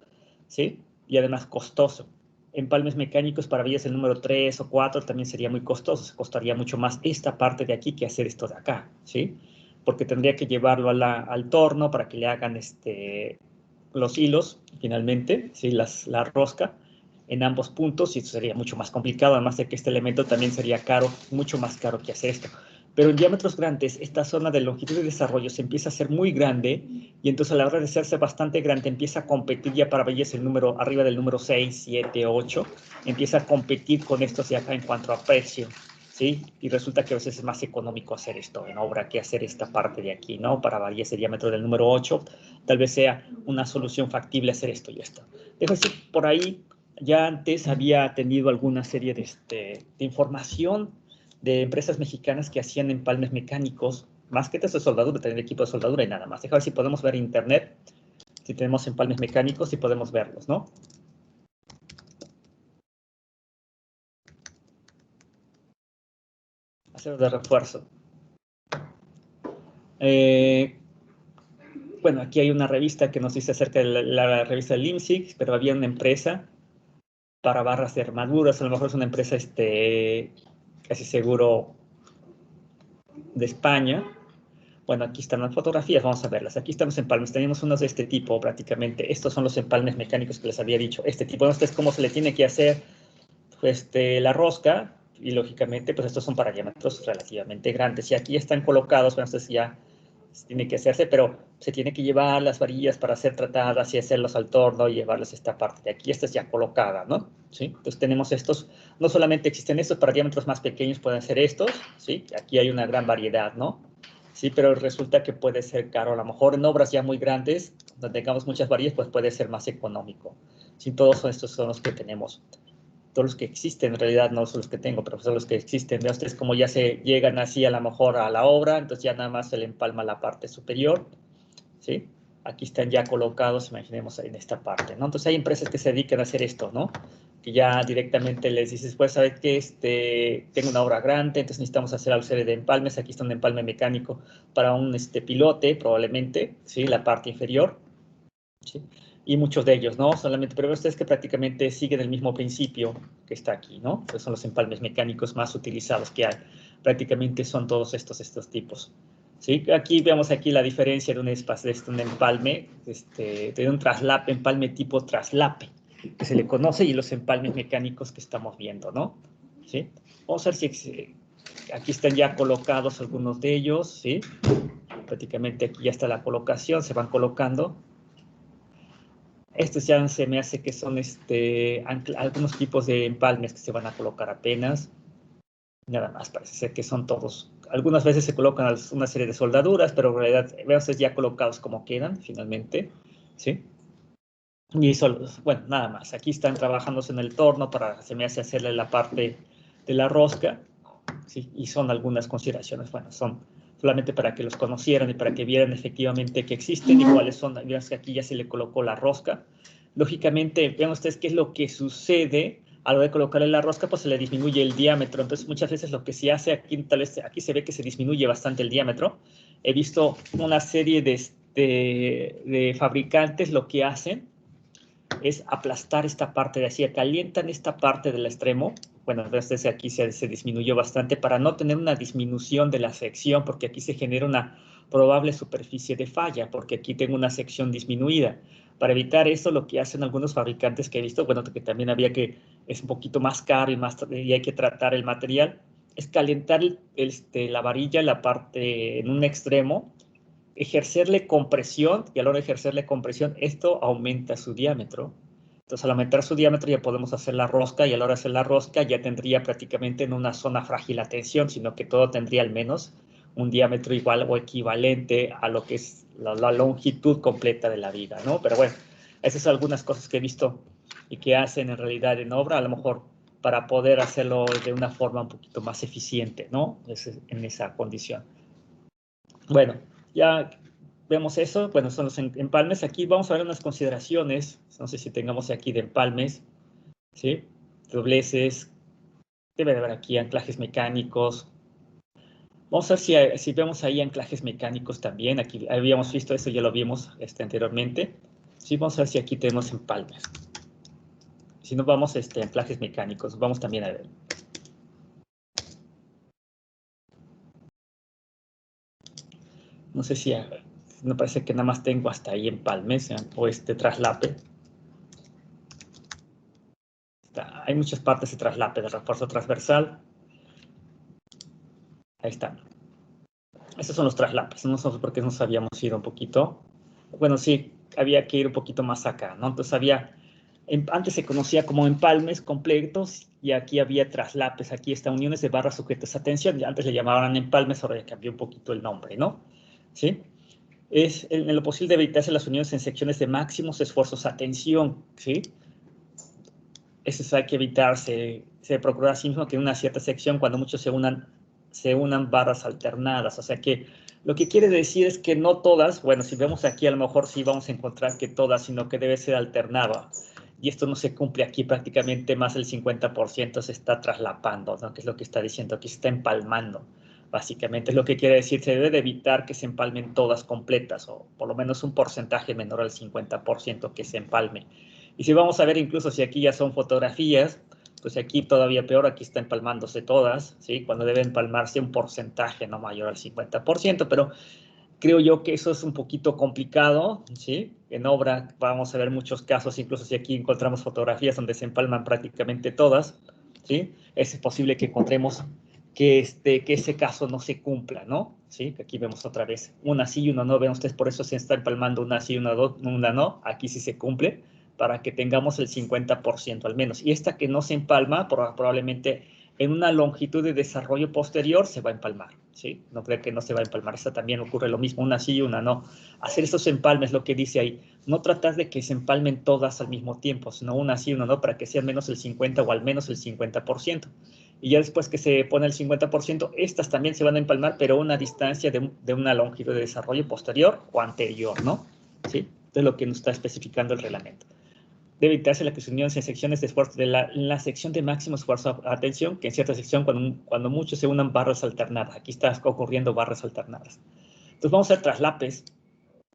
¿sí? Y además costoso. Empalmes mecánicos para varillas el número 3 o 4 también sería muy costoso, se costaría mucho más esta parte de aquí que hacer esto de acá, ¿sí? Porque tendría que llevarlo al torno para que le hagan los hilos, finalmente, ¿sí? La rosca, en ambos puntos y esto sería mucho más complicado, además de que este elemento también sería caro, mucho más caro que hacer esto. Pero en diámetros grandes, esta zona de longitud de desarrollo se empieza a hacer muy grande y entonces a la hora de hacerse bastante grande empieza a competir ya para varillas el número, arriba del número 6, 7, 8, empieza a competir con estos de acá en cuanto a precio, ¿sí? Y resulta que a veces es más económico hacer esto en obra que hacer esta parte de aquí, ¿no? Para varillas de diámetro del número 8, tal vez sea una solución factible hacer esto y esto. Dejo decir, por ahí ya antes había tenido alguna serie de información de empresas mexicanas que hacían empalmes mecánicos, más que test de soldadura, tener equipo de soldadura y nada más. Déjame ver si podemos ver en internet, si tenemos empalmes mecánicos y podemos verlos, ¿no? Acero de refuerzo. Bueno, aquí hay una revista que nos dice acerca de la revista del IMSIC, pero había una empresa para barras de armaduras, a lo mejor es una empresa casi seguro de España. Bueno, aquí están las fotografías, vamos a verlas. Aquí están los empalmes, tenemos unos de este tipo prácticamente. Estos son los empalmes mecánicos que les había dicho. Este tipo, ¿no? Este es cómo se le tiene que hacer pues, la rosca y lógicamente pues estos son para diámetros relativamente grandes. Y aquí están colocados, bueno, estos ya tiene que hacerse, pero se tiene que llevar las varillas para ser tratadas y hacerlos al torno y llevarlas a esta parte de aquí. Esta es ya colocada, ¿no? ¿Sí? Entonces tenemos estos, no solamente existen estos para diámetros más pequeños, pueden ser estos, ¿sí? Aquí hay una gran variedad, ¿no? Sí, pero resulta que puede ser caro. A lo mejor en obras ya muy grandes, donde tengamos muchas varillas, pues puede ser más económico. Sí, todos estos son los que tenemos. Todos los que existen, en realidad no son los que tengo, pero son los que existen. Vean ustedes cómo ya se llegan así a lo mejor a la obra, entonces ya nada más se le empalma la parte superior, ¿sí? Aquí están ya colocados, imaginemos en esta parte, ¿no? Entonces hay empresas que se dedican a hacer esto, ¿no? Que ya directamente les dices, pues, ¿sabes qué? Tengo una obra grande, entonces necesitamos hacer una serie de empalmes. Aquí está un empalme mecánico para un pilote, probablemente, ¿sí? La parte inferior, ¿sí? y muchos de ellos, ¿no? Solamente, pero ustedes que prácticamente siguen el mismo principio que está aquí, ¿no? Pues son los empalmes mecánicos más utilizados que hay. Prácticamente son todos estos tipos. ¿Sí? Aquí vemos aquí la diferencia de un empalme, de un traslape, empalme tipo traslape, que se le conoce, y los empalmes mecánicos que estamos viendo, ¿no? ¿Sí? Vamos a ver si aquí están ya colocados algunos de ellos, ¿sí? Prácticamente aquí ya está la colocación, se van colocando. Estos ya se me hace que son algunos tipos de empalmes que se van a colocar apenas. Nada más, parece ser que son todos. Algunas veces se colocan una serie de soldaduras, pero en realidad vean ya colocados como quedan finalmente, ¿sí? Y solo, bueno, nada más. Aquí están trabajándose en el torno para, se me hace hacerle la parte de la rosca, ¿sí? Y son algunas consideraciones, bueno, son solamente para que los conocieran y para que vieran efectivamente que existen y cuáles son. Vean que aquí ya se le colocó la rosca. Lógicamente, vean ustedes qué es lo que sucede a la hora de colocarle la rosca, pues se le disminuye el diámetro. Entonces, muchas veces lo que se hace aquí, tal vez aquí se ve que se disminuye bastante el diámetro. He visto una serie de fabricantes lo que hacen es aplastar esta parte de así, calientan esta parte del extremo. Bueno, entonces aquí se disminuyó bastante para no tener una disminución de la sección, porque aquí se genera una probable superficie de falla, porque aquí tengo una sección disminuida. Para evitar esto, lo que hacen algunos fabricantes que he visto, bueno, que también es un poquito más caro y hay que tratar el material, es calentar la varilla, la parte en un extremo, ejercerle compresión, y a la hora de ejercerle compresión, esto aumenta su diámetro. Entonces, al aumentar su diámetro ya podemos hacer la rosca, y a la hora de hacer la rosca ya tendría prácticamente en una zona frágil la tensión, sino que todo tendría al menos un diámetro igual o equivalente a lo que es la longitud completa de la viga, ¿no? Pero bueno, esas son algunas cosas que he visto y que hacen en realidad en obra, a lo mejor para poder hacerlo de una forma un poquito más eficiente, ¿no? En esa condición. Bueno, ya vemos eso. Bueno, son los empalmes. Aquí vamos a ver unas consideraciones. No sé si tengamos aquí de empalmes, ¿sí? Dobleces. Debe de haber aquí anclajes mecánicos. Vamos a ver si vemos ahí anclajes mecánicos también. Aquí habíamos visto eso, ya lo vimos anteriormente. Sí, vamos a ver si aquí tenemos empalmes. Si no, vamos a anclajes mecánicos. Vamos también a ver. No sé si me parece que nada más tengo hasta ahí empalmes o traslape. Hay muchas partes de traslape, de refuerzo transversal. Ahí está. Estos son los traslapes. No sé por qué nos habíamos ido un poquito. Bueno, sí, había que ir un poquito más acá, ¿no? Entonces antes se conocía como empalmes completos y aquí había traslapes. Aquí está uniones de barras sujetas a tensión. Antes le llamaban empalmes, ahora ya cambió un poquito el nombre, ¿no? ¿Sí? Es en lo posible de evitarse las uniones en secciones de máximos esfuerzos a tensión, ¿sí? Eso hay que evitarse. Se procura así mismo que en una cierta sección, cuando muchos se unan barras alternadas. O sea que lo que quiere decir es que no todas, bueno, si vemos aquí a lo mejor sí vamos a encontrar que todas, sino que debe ser alternada. Y esto no se cumple aquí, prácticamente más del 50% se está traslapando, ¿no? Que es lo que está diciendo, aquí se está empalmando. Básicamente es lo que quiere decir, se debe de evitar que se empalmen todas completas, o por lo menos un porcentaje menor al 50% que se empalme. Y si vamos a ver, incluso si aquí ya son fotografías, pues aquí todavía peor, aquí está empalmándose todas, ¿sí? Cuando debe empalmarse un porcentaje no mayor al 50%, pero creo yo que eso es un poquito complicado, ¿sí? En obra vamos a ver muchos casos, incluso si aquí encontramos fotografías donde se empalman prácticamente todas, ¿sí? Es posible que encontremos que ese caso no se cumpla, ¿no? ¿Sí? Aquí vemos otra vez, una sí y una no, ven ustedes, por eso se está empalmando una sí y una no, aquí sí se cumple, para que tengamos el 50% al menos. Y esta que no se empalma, probablemente en una longitud de desarrollo posterior se va a empalmar, ¿sí? No creo que no se va a empalmar. Esta también ocurre lo mismo, una sí y una no. Hacer estos empalmes, lo que dice ahí, no tratar de que se empalmen todas al mismo tiempo, sino una sí y una no, para que sea menos el 50 o al menos el 50%. Y ya después que se pone el 50%, estas también se van a empalmar, pero a una distancia de una longitud de desarrollo posterior o anterior, ¿no? ¿Sí? Es lo que nos está especificando el reglamento. Debe evitarse las uniones en secciones de esfuerzo en la sección de máximo esfuerzo a tensión, que en cierta sección cuando muchos se unan barras alternadas. Aquí está ocurriendo barras alternadas. Entonces vamos a hacer traslapes.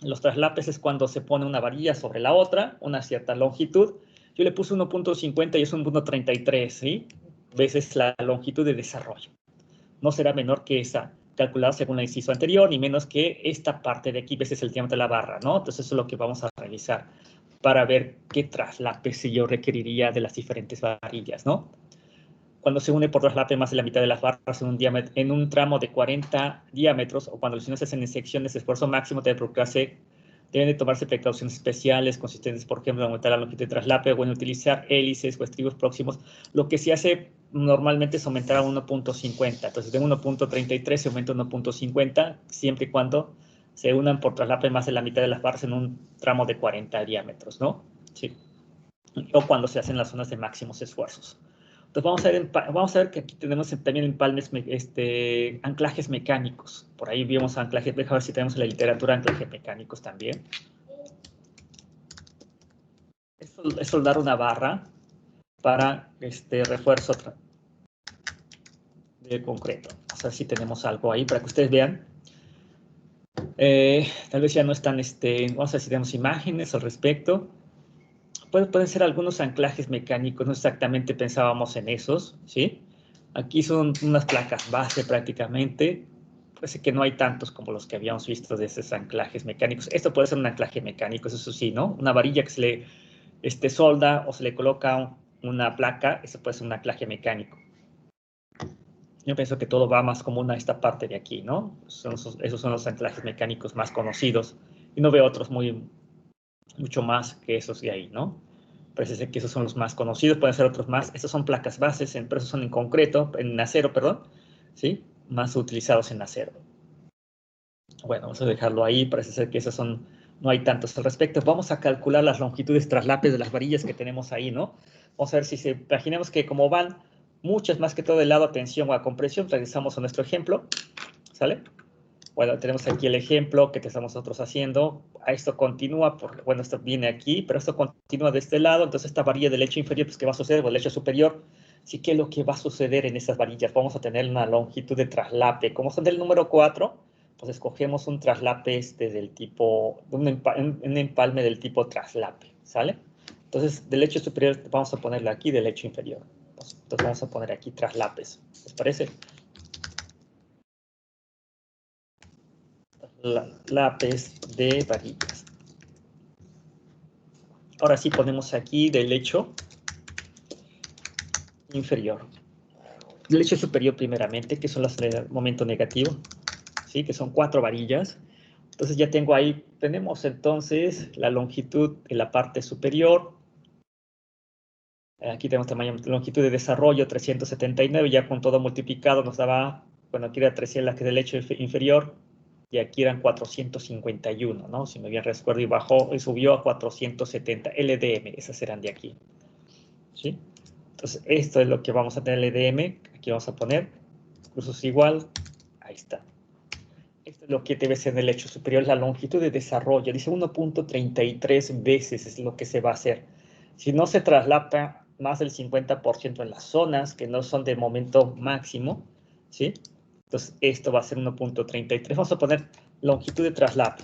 Los traslapes es cuando se pone una varilla sobre la otra, una cierta longitud. Yo le puse 1.50 y es 1.33, ¿sí? Veces la longitud de desarrollo. No será menor que esa, calculada según el inciso anterior, ni menos que esta parte de aquí, veces el diámetro de la barra, ¿no? Entonces eso es lo que vamos a realizar para ver qué traslapes yo requeriría de las diferentes varillas, ¿no? Cuando se une por traslape más de la mitad de las barras en un tramo de 40 diámetros, o cuando los se hacen en secciones de esfuerzo máximo, deben de tomarse precauciones especiales, consistentes, por ejemplo, en aumentar la longitud de traslape o en utilizar hélices o estribos próximos. Lo que se hace normalmente es aumentar a 1.50. Entonces, de 1.33 se aumenta a 1.50, siempre y cuando se unan por traslape más de la mitad de las barras en un tramo de 40 diámetros, ¿no? Sí. O cuando se hacen las zonas de máximos esfuerzos. Entonces vamos a ver que aquí tenemos también empalmes, anclajes mecánicos. Por ahí vimos anclajes, déjame ver si tenemos en la literatura anclajes mecánicos también. Es soldar una barra para refuerzo de concreto. Vamos a ver si tenemos algo ahí para que ustedes vean. Tal vez ya no están, vamos a ver si tenemos imágenes al respecto. Pueden ser algunos anclajes mecánicos, no exactamente pensábamos en esos, ¿sí? Aquí son unas placas base prácticamente. Parece que no hay tantos como los que habíamos visto de esos anclajes mecánicos. Esto puede ser un anclaje mecánico, eso sí, ¿no? Una varilla que se le solda o se le coloca una placa, eso puede ser un anclaje mecánico. Yo pienso que todo va más común a esta parte de aquí, ¿no? Esos son los anclajes mecánicos más conocidos. Y no veo otros mucho más que esos de ahí, ¿no? Parece que esos son los más conocidos, pueden ser otros más. Estos son placas bases, pero esos son en concreto, en acero, perdón, ¿sí? Más utilizados en acero. Bueno, vamos a dejarlo ahí, parece ser que esos son, no hay tantos al respecto. Vamos a calcular las longitudes traslapes de las varillas que tenemos ahí, ¿no? Vamos a ver si imaginemos que como van muchas más que todo del lado a tensión o a compresión, regresamos a nuestro ejemplo, ¿sale? Bueno, tenemos aquí el ejemplo que estamos nosotros haciendo. Esto continúa, bueno, esto viene aquí, pero esto continúa de este lado. Entonces, esta varilla del lecho inferior, pues, ¿qué va a suceder? O el lecho superior, sí que es lo que va a suceder en esas varillas. Vamos a tener una longitud de traslape. Como son del número 4, pues escogemos un traslape del tipo, un empalme del tipo traslape, ¿sale? Entonces, del lecho superior, vamos a ponerle aquí del lecho inferior. Entonces, vamos a poner aquí traslapes. ¿Les parece? Lápiz de varillas. Ahora sí ponemos aquí del lecho inferior. Del lecho superior primeramente, que son las del momento negativo, ¿sí? Que son 4 varillas. Entonces ya tengo ahí, tenemos entonces la longitud en la parte superior. Aquí tenemos tamaño, longitud de desarrollo 379, ya con todo multiplicado nos daba, bueno, aquí era 300 la que del lecho inferior, y aquí eran 451, ¿no? Si me bien recuerdo, y bajó y subió a 470 LDM, esas eran de aquí, ¿sí? Entonces, esto es lo que vamos a tener LDM, aquí vamos a poner, cursos igual, ahí está. Esto es lo que debe ser en el lecho superior, la longitud de desarrollo, dice 1.33 veces es lo que se va a hacer. Si no se traslapa más del 50% en las zonas que no son de momento máximo, ¿sí? Entonces, esto va a ser 1.33. Vamos a poner longitud de traslape.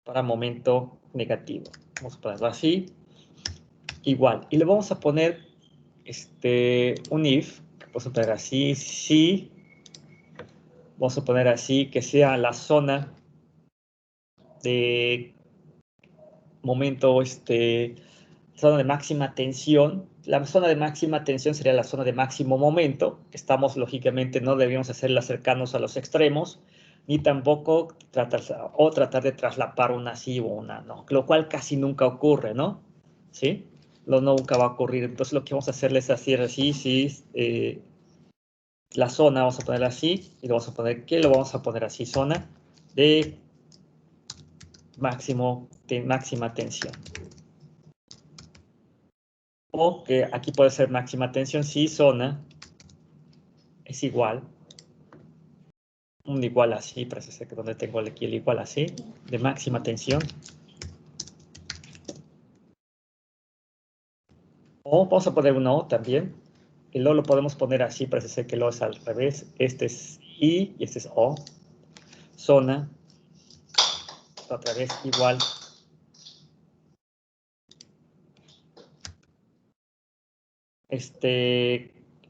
Para momento negativo. Vamos a ponerlo así. Igual. Y le vamos a poner un if. Vamos a poner así, sí. Vamos a poner así, que sea la zona de momento, zona de máxima tensión. La zona de máxima tensión sería la zona de máximo momento. Estamos, lógicamente, no deberíamos hacerla cercanos a los extremos, ni tampoco tratar de traslapar una sí o una no, lo cual casi nunca ocurre, ¿no? ¿Sí? Nunca va a ocurrir. Entonces, lo que vamos a hacerle es hacer así, sí, la zona, vamos a ponerla así, y lo vamos a poner, ¿qué? Lo vamos a poner así, zona de máxima tensión. O que aquí puede ser máxima tensión si zona es igual, un igual así, parece ser que donde tengo aquí el igual así, de máxima tensión. O vamos a poner un O también. El O lo podemos poner así, parece ser que el O es al revés. Este es I, y este es O. Zona, otra vez igual.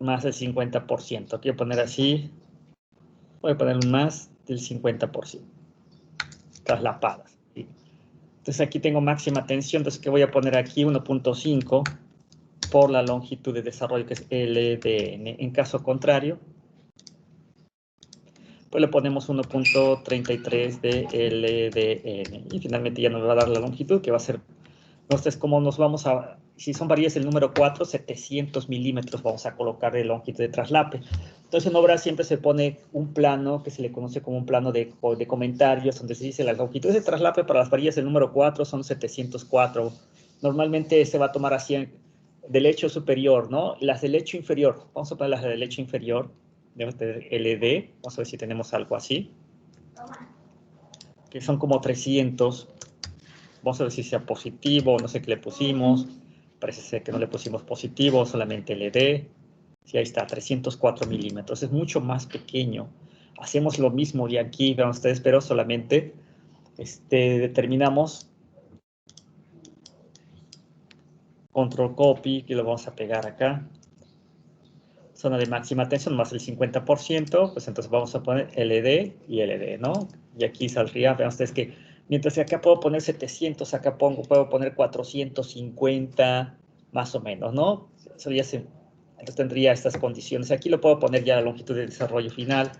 Más del 50%. Quiero poner así. Voy a poner un más del 50%. Traslapadas. ¿Sí? Entonces aquí tengo máxima tensión. Entonces, ¿qué voy a poner aquí? 1.5 por la longitud de desarrollo, que es LDN. En caso contrario, pues le ponemos 1.33 de LDN. Y finalmente ya nos va a dar la longitud, que va a ser, entonces, como nos vamos a, si son varillas el número 4, 700 milímetros vamos a colocar de longitud de traslape. Entonces, en obra siempre se pone un plano que se le conoce como un plano de comentarios, donde se dice las longitudes de traslape para las varillas del número 4 son 704. Normalmente se va a tomar así del lecho superior, ¿no? Las del lecho inferior, vamos a poner las del lecho inferior, de LD, vamos a ver si tenemos algo así, que son como 300. Vamos a ver si sea positivo, no sé qué le pusimos. Parece ser que no le pusimos positivo, solamente LD. Sí, ahí está, 304 milímetros. Es mucho más pequeño. Hacemos lo mismo de aquí, vean ustedes, pero solamente determinamos control copy, que lo vamos a pegar acá. Zona de máxima tensión más el 50%, pues entonces vamos a poner LD y LD, ¿no? Y aquí saldría, vean ustedes que mientras que acá puedo poner 700, acá puedo poner 450, más o menos, ¿no? Eso ya entonces tendría estas condiciones. Aquí lo puedo poner ya la longitud de desarrollo final,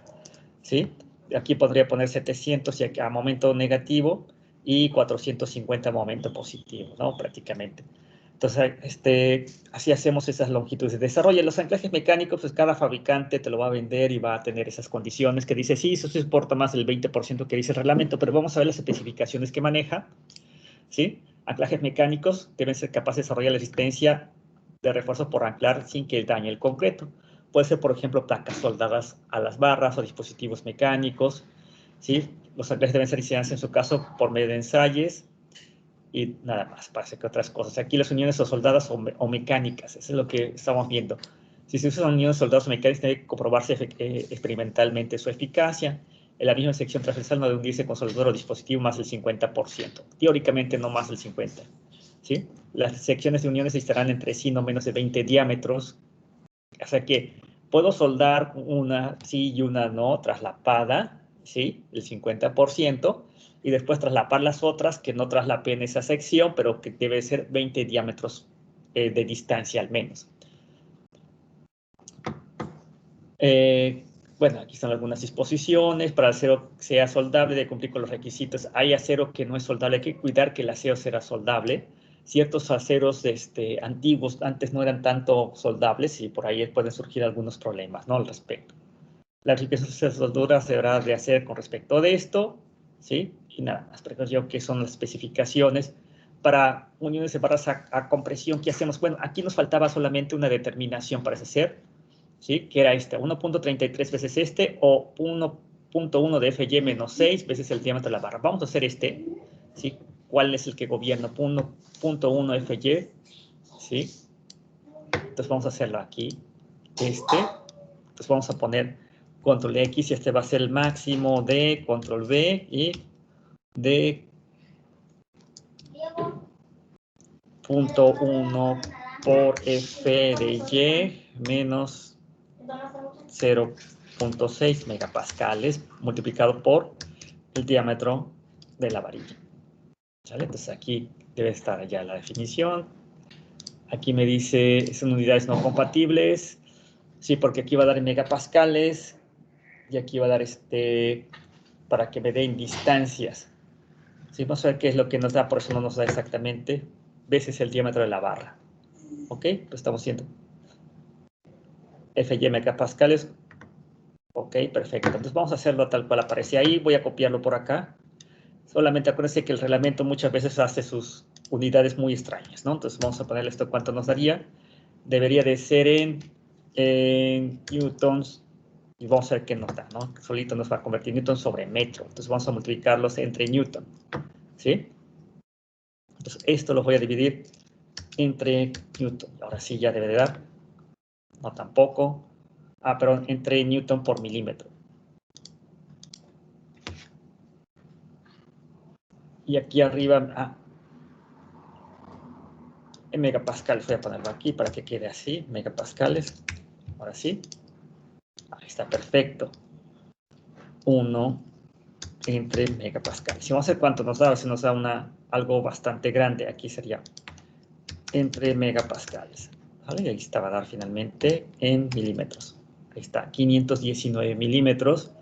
¿sí? Aquí podría poner 700 ya que a momento negativo y 450 a momento positivo, ¿no? Prácticamente. Entonces, así hacemos esas longitudes de desarrollo. Los anclajes mecánicos, pues cada fabricante te lo va a vender y va a tener esas condiciones que dice, sí, eso se exporta más del 20% que dice el reglamento, pero vamos a ver las especificaciones que maneja, ¿sí? Anclajes mecánicos deben ser capaces de desarrollar la resistencia de refuerzo por anclar sin que dañe el concreto. Puede ser, por ejemplo, placas soldadas a las barras o dispositivos mecánicos, ¿sí? Los anclajes deben ser diseñados en su caso por medio de ensayos, y nada más, parece que otras cosas. Aquí las uniones o soldadas o mecánicas, eso es lo que estamos viendo. Si se usan uniones soldadas o mecánicas, debe comprobarse experimentalmente su eficacia. En la misma sección transversal no debe hundirse con soldador o dispositivo más del 50%. Teóricamente no más del 50%. ¿Sí? Las secciones de uniones estarán entre sí no menos de 20 diámetros. O sea que puedo soldar una sí y una no traslapada, ¿sí? El 50%, y después traslapar las otras que no traslapen esa sección, pero que debe ser 20 diámetros de distancia al menos. Bueno, aquí están algunas disposiciones. Para el acero sea soldable, debe cumplir con los requisitos. Hay acero que no es soldable, hay que cuidar que el acero sea soldable. Ciertos aceros antiguos antes no eran tanto soldables y por ahí pueden surgir algunos problemas, ¿no? Al respecto. La aplicación de soldaduras se deberá de hacer con respecto de esto, ¿sí? Y nada más, pero yo que son las especificaciones para uniones separadas a compresión. ¿Qué hacemos? Bueno, aquí nos faltaba solamente una determinación para hacer, ¿sí? Que era 1.33 veces o 1.1 de FY menos 6 veces el diámetro de la barra. Vamos a hacer ¿sí? ¿Cuál es el que gobierna? 1.1 FY, ¿sí? Entonces vamos a hacerlo aquí. Entonces vamos a poner control X y este va a ser el máximo de control B y de 0.1 por F de Y menos 0.6 megapascales multiplicado por el diámetro de la varilla. ¿Sale? Entonces aquí debe estar ya la definición. Aquí me dice, son unidades no compatibles. Sí, porque aquí va a dar en megapascales y aquí va a dar para que me den distancias. Sí, vamos a ver qué es lo que nos da, por eso no nos da exactamente veces el diámetro de la barra. ¿Ok? Pues estamos haciendo FY megapascales. Ok, perfecto. Entonces vamos a hacerlo tal cual aparece ahí. Voy a copiarlo por acá. Solamente acuérdense que el reglamento muchas veces hace sus unidades muy extrañas, ¿no? Entonces vamos a ponerle esto cuánto nos daría. Debería de ser en newtons. Y vamos a ver qué nos da, ¿no? Solito nos va a convertir newton sobre metro. Entonces vamos a multiplicarlos entre newton. ¿Sí? Entonces esto lo voy a dividir entre newton. Ahora sí ya debe de dar. No tampoco. Pero entre newton por milímetro. Y aquí arriba, en megapascales, voy a ponerlo aquí para que quede así, megapascales. Ahora sí. Ahí está, perfecto. 1 entre megapascales. Si vamos a ver cuánto nos da, si nos da algo bastante grande, aquí sería entre megapascales. ¿Vale? Y ahí está, va a dar finalmente en milímetros. Ahí está, 519 milímetros.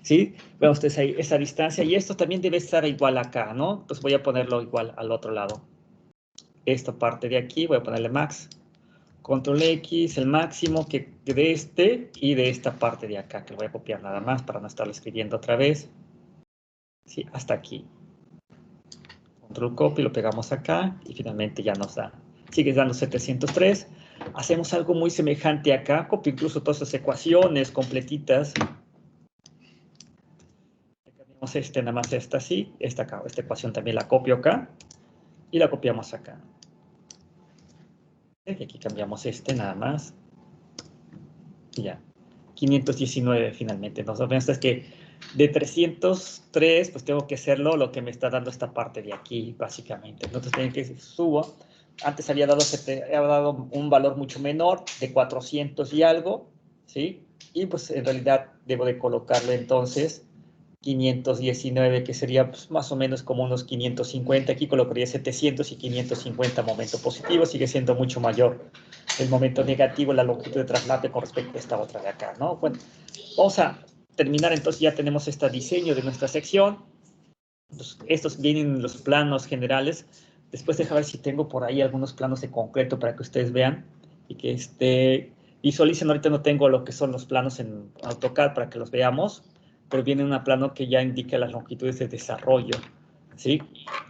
¿Sí? Vean ustedes ahí esa distancia. Y esto también debe estar igual acá, ¿no? Entonces voy a ponerlo igual al otro lado. Esta parte de aquí, voy a ponerle max. Control X, el máximo que de este y de esta parte de acá, que lo voy a copiar nada más para no estarlo escribiendo otra vez. Sí, hasta aquí. Control copy, lo pegamos acá y finalmente ya nos da. Sigue dando 703. Hacemos algo muy semejante acá. Copio incluso todas esas ecuaciones completitas. Cambiamos nada más esta así. Esta acá, esta ecuación también la copio acá. Y la copiamos acá. Y aquí cambiamos nada más. Y ya. 519 finalmente. Entonces, es que de 303, pues tengo que hacerlo lo que me está dando esta parte de aquí, básicamente. Entonces, tienen que subo. Antes había dado un valor mucho menor, de 400 y algo, ¿sí? Y pues en realidad debo de colocarle entonces 519, que sería pues, más o menos como unos 550. Aquí colocaría 700 y 550 momento positivo. Sigue siendo mucho mayor el momento negativo, la longitud de traslado con respecto a esta otra de acá, ¿no? Bueno, vamos a terminar, entonces ya tenemos este diseño de nuestra sección. Estos vienen los planos generales. Después deja ver si tengo por ahí algunos planos de concreto para que ustedes vean y que visualicen. Ahorita no tengo lo que son los planos en AutoCAD para que los veamos, pero viene un plano que ya indica las longitudes de desarrollo, ¿sí?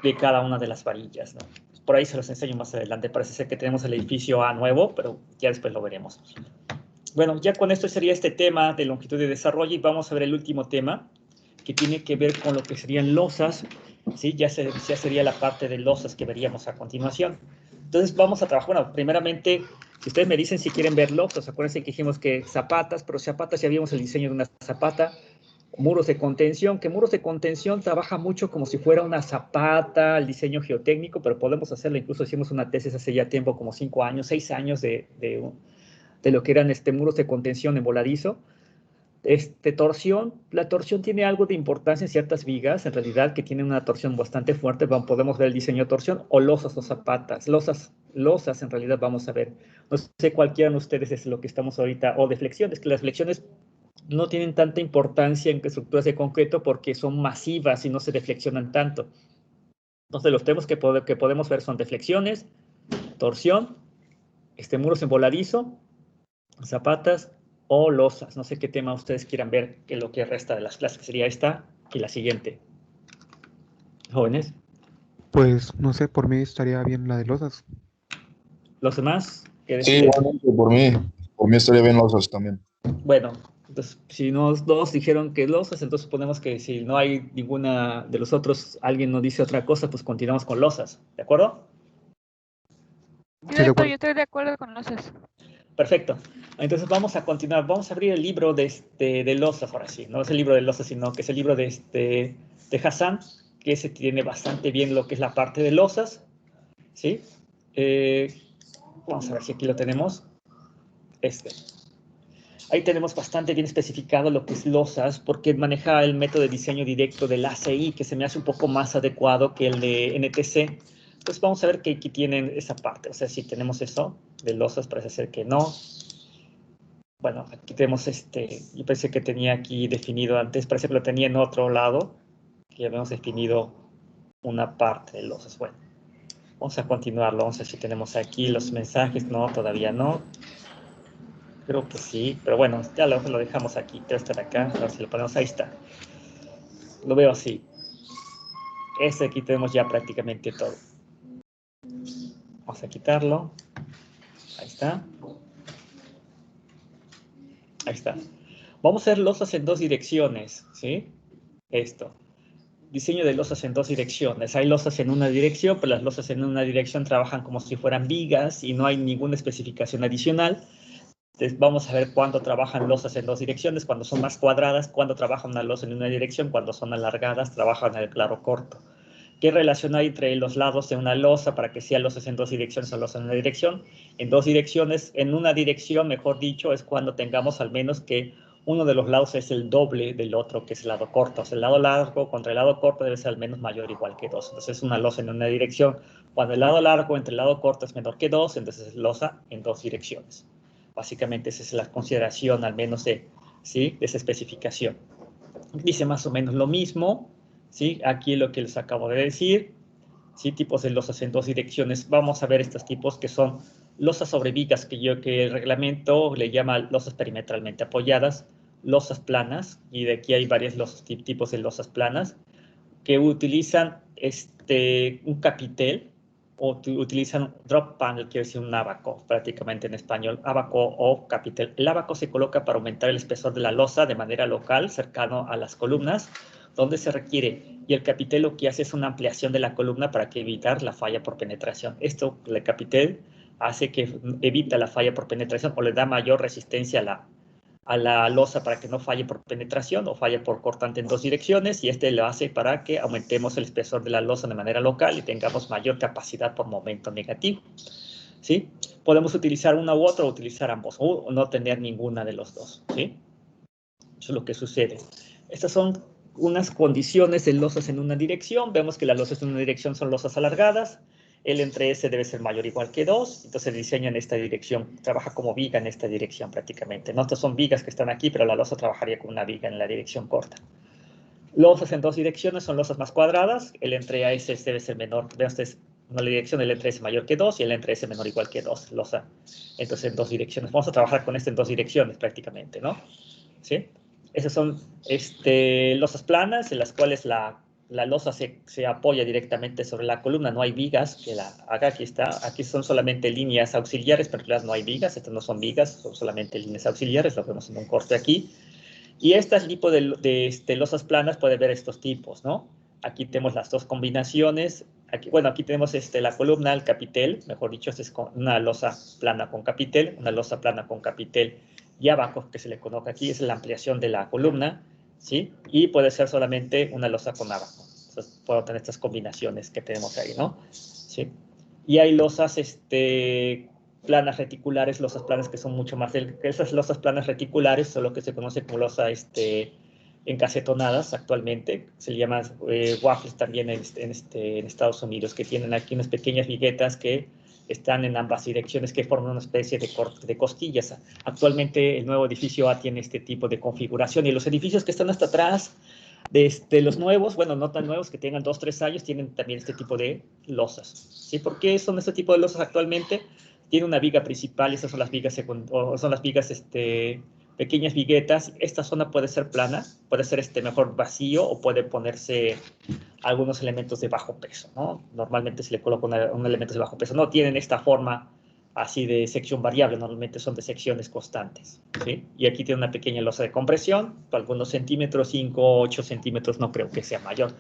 De cada una de las varillas, ¿no? Por ahí se los enseño más adelante. Parece ser que tenemos el edificio A nuevo, pero ya después lo veremos. Bueno, ya con esto sería este tema de longitud de desarrollo y vamos a ver el último tema que tiene que ver con lo que serían losas, ¿sí? Ya sería la parte de losas que veríamos a continuación. Entonces vamos a trabajar, bueno, primeramente, si ustedes me dicen si quieren ver losas, acuérdense que dijimos que zapatas, pero zapatas ya vimos el diseño de una zapata. Muros de contención, que muros de contención trabaja mucho como si fuera una zapata, el diseño geotécnico, pero podemos hacerlo, incluso hicimos una tesis hace ya tiempo, como 5 años, 6 años de lo que eran muros de contención en voladizo. Torsión, la torsión tiene algo de importancia en ciertas vigas, en realidad, que tienen una torsión bastante fuerte. Podemos ver el diseño de torsión, o losas o zapatas. Losas en realidad vamos a ver. No sé cuál quieran ustedes es lo que estamos ahorita, o de flexiones, que las flexiones no tienen tanta importancia en estructuras de concreto porque son masivas y no se deflexionan tanto. Entonces, los temas que podemos ver son deflexiones, torsión, muros en voladizo, zapatas o losas. No sé qué tema ustedes quieran ver, que lo que resta de las clases, que sería esta y la siguiente. Jóvenes. Pues no sé, por mí estaría bien la de losas. ¿Los demás? ¿Qué Sí, deciden? igualmente, por mí estaría bien los dos también. Bueno, entonces, si nos dos dijeron que losas, entonces suponemos que si no hay ninguna de los otros, alguien nos dice otra cosa, pues continuamos con losas. ¿De acuerdo? Sí, de Cierto, yo acuerdo. estoy de acuerdo con losas. Perfecto. Entonces vamos a continuar. Vamos a abrir el libro de losas, ahora sí. No es el libro de losas, sino que es el libro de Hassan, que ese tiene bastante bien lo que es la parte de losas. ¿Sí? Vamos a ver si aquí lo tenemos. Ahí tenemos bastante bien especificado lo que es losas, porque maneja el método de diseño directo del ACI, que se me hace un poco más adecuado que el de NTC. Pues vamos a ver que aquí tienen esa parte. O sea, si tenemos eso de losas, parece ser que no. Bueno, aquí tenemos yo pensé que tenía aquí definido antes, parece que lo tenía en otro lado, que ya habíamos definido una parte de losas. Bueno, vamos a continuarlo. Vamos a ver si tenemos aquí los mensajes. No, todavía no. Creo que sí, pero bueno, ya lo dejamos aquí. Debe estar acá. A ver si lo ponemos. Ahí está. Lo veo así. Aquí tenemos ya prácticamente todo. Vamos a quitarlo. Ahí está. Ahí está. Vamos a hacer losas en dos direcciones, ¿sí? Diseño de losas en dos direcciones. Hay losas en una dirección, pero las losas en una dirección trabajan como si fueran vigas y no hay ninguna especificación adicional. Entonces vamos a ver cuándo trabajan losas en dos direcciones, cuando son más cuadradas, cuándo trabajan una losa en una dirección, cuando son alargadas, trabajan en el claro corto. ¿Qué relación hay entre los lados de una losa para que sean losas en dos direcciones o losas en una dirección? En dos direcciones, en una dirección, mejor dicho, es cuando tengamos al menos que uno de los lados es el doble del otro, que es el lado corto. O sea, el lado largo contra el lado corto debe ser al menos mayor o igual que 2. Entonces, es una losa en una dirección. Cuando el lado largo entre el lado corto es menor que 2, entonces es losa en dos direcciones. Básicamente, esa es la consideración, al menos, ¿sí? De esa especificación. Dice más o menos lo mismo, ¿sí? Aquí lo que les acabo de decir, ¿sí? Tipos de losas en dos direcciones. Vamos a ver estos tipos que son losas sobre vigas, que el reglamento le llama losas perimetralmente apoyadas, losas planas, y de aquí hay varios tipos de losas planas, que utilizan un capitel, o utilizan drop panel, quiere decir un ábaco, prácticamente en español, ábaco o capitel. El ábaco se coloca para aumentar el espesor de la losa de manera local, cercano a las columnas, donde se requiere, y el capitel lo que hace es una ampliación de la columna para que evitar la falla por penetración. Esto, el capitel, hace que evita la falla por penetración o le da mayor resistencia a la losa para que no falle por penetración o falle por cortante en dos direcciones, y lo hace para que aumentemos el espesor de la losa de manera local y tengamos mayor capacidad por momento negativo. ¿Sí? Podemos utilizar una u otra o utilizar ambos, o no tener ninguna de los dos. ¿Sí? Eso es lo que sucede. Estas son unas condiciones de losas en una dirección. Vemos que las losas en una dirección son losas alargadas. El entre S debe ser mayor o igual que 2. Entonces se diseña en esta dirección. Trabaja como viga en esta dirección prácticamente. No, estas son vigas que están aquí, pero la losa trabajaría con una viga en la dirección corta. Losas en dos direcciones son losas más cuadradas. El entre S debe ser menor. Vean ustedes, una dirección del entre S mayor que 2 y el entre S menor o igual que 2. Losa. Entonces en dos direcciones. Vamos a trabajar con esto en dos direcciones prácticamente, ¿no? ¿Sí? Esas son losas planas en las cuales la losa se apoya directamente sobre la columna. No hay vigas que la haga. Aquí está. Aquí son solamente líneas auxiliares, pero en realidad no hay vigas. Estas no son vigas, son solamente líneas auxiliares. Lo vemos en un corte aquí. Y este tipo de losas planas puede ver estos tipos, ¿no? Aquí tenemos las dos combinaciones. Aquí, bueno, aquí tenemos la columna, el capitel, mejor dicho, esta es una losa plana con capitel, una losa plana con capitel y abajo, que se le conoce aquí, es la ampliación de la columna, ¿sí? Y puede ser solamente una losa con abajo. Entonces, puedo tener estas combinaciones que tenemos ahí, ¿no? ¿Sí? Y hay losas, planas reticulares, losas planas que son mucho más esas losas planas reticulares son lo que se conoce como losas encasetonadas actualmente, se le llaman waffles también en Estados Unidos, que tienen aquí unas pequeñas viguetas que están en ambas direcciones, que forman una especie de costillas. Actualmente el nuevo edificio A tiene este tipo de configuración, y los edificios que están hasta atrás de los nuevos, bueno, no tan nuevos, que tengan 2 o 3 años, tienen también este tipo de losas. ¿Sí? ¿Por qué son este tipo de losas actualmente? Tiene una viga principal, y estas son las vigas pequeñas viguetas. Esta zona puede ser plana, puede ser mejor vacío, o puede ponerse algunos elementos de bajo peso, ¿no? Normalmente se le coloca un elemento de bajo peso. No tienen esta forma así de sección variable, normalmente son de secciones constantes, ¿sí? Y aquí tiene una pequeña losa de compresión, algunos centímetros, 5, 8 centímetros, no creo que sea mayor.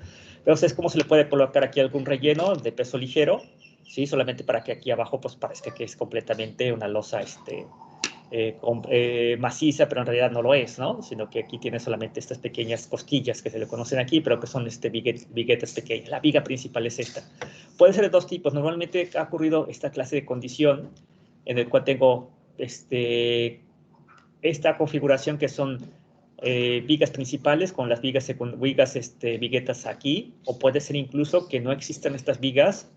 Pero es como se le puede colocar aquí algún relleno de peso ligero, ¿sí? Solamente para que aquí abajo pues parezca que es completamente una losa maciza, pero en realidad no lo es, ¿no? Sino que aquí tiene solamente estas pequeñas costillas que se le conocen aquí, pero que son viguetas pequeñas. La viga principal es esta. Puede ser de dos tipos. Normalmente ha ocurrido esta clase de condición en el cual tengo esta configuración que son vigas principales con las viguetas aquí, o puede ser incluso que no existan estas vigas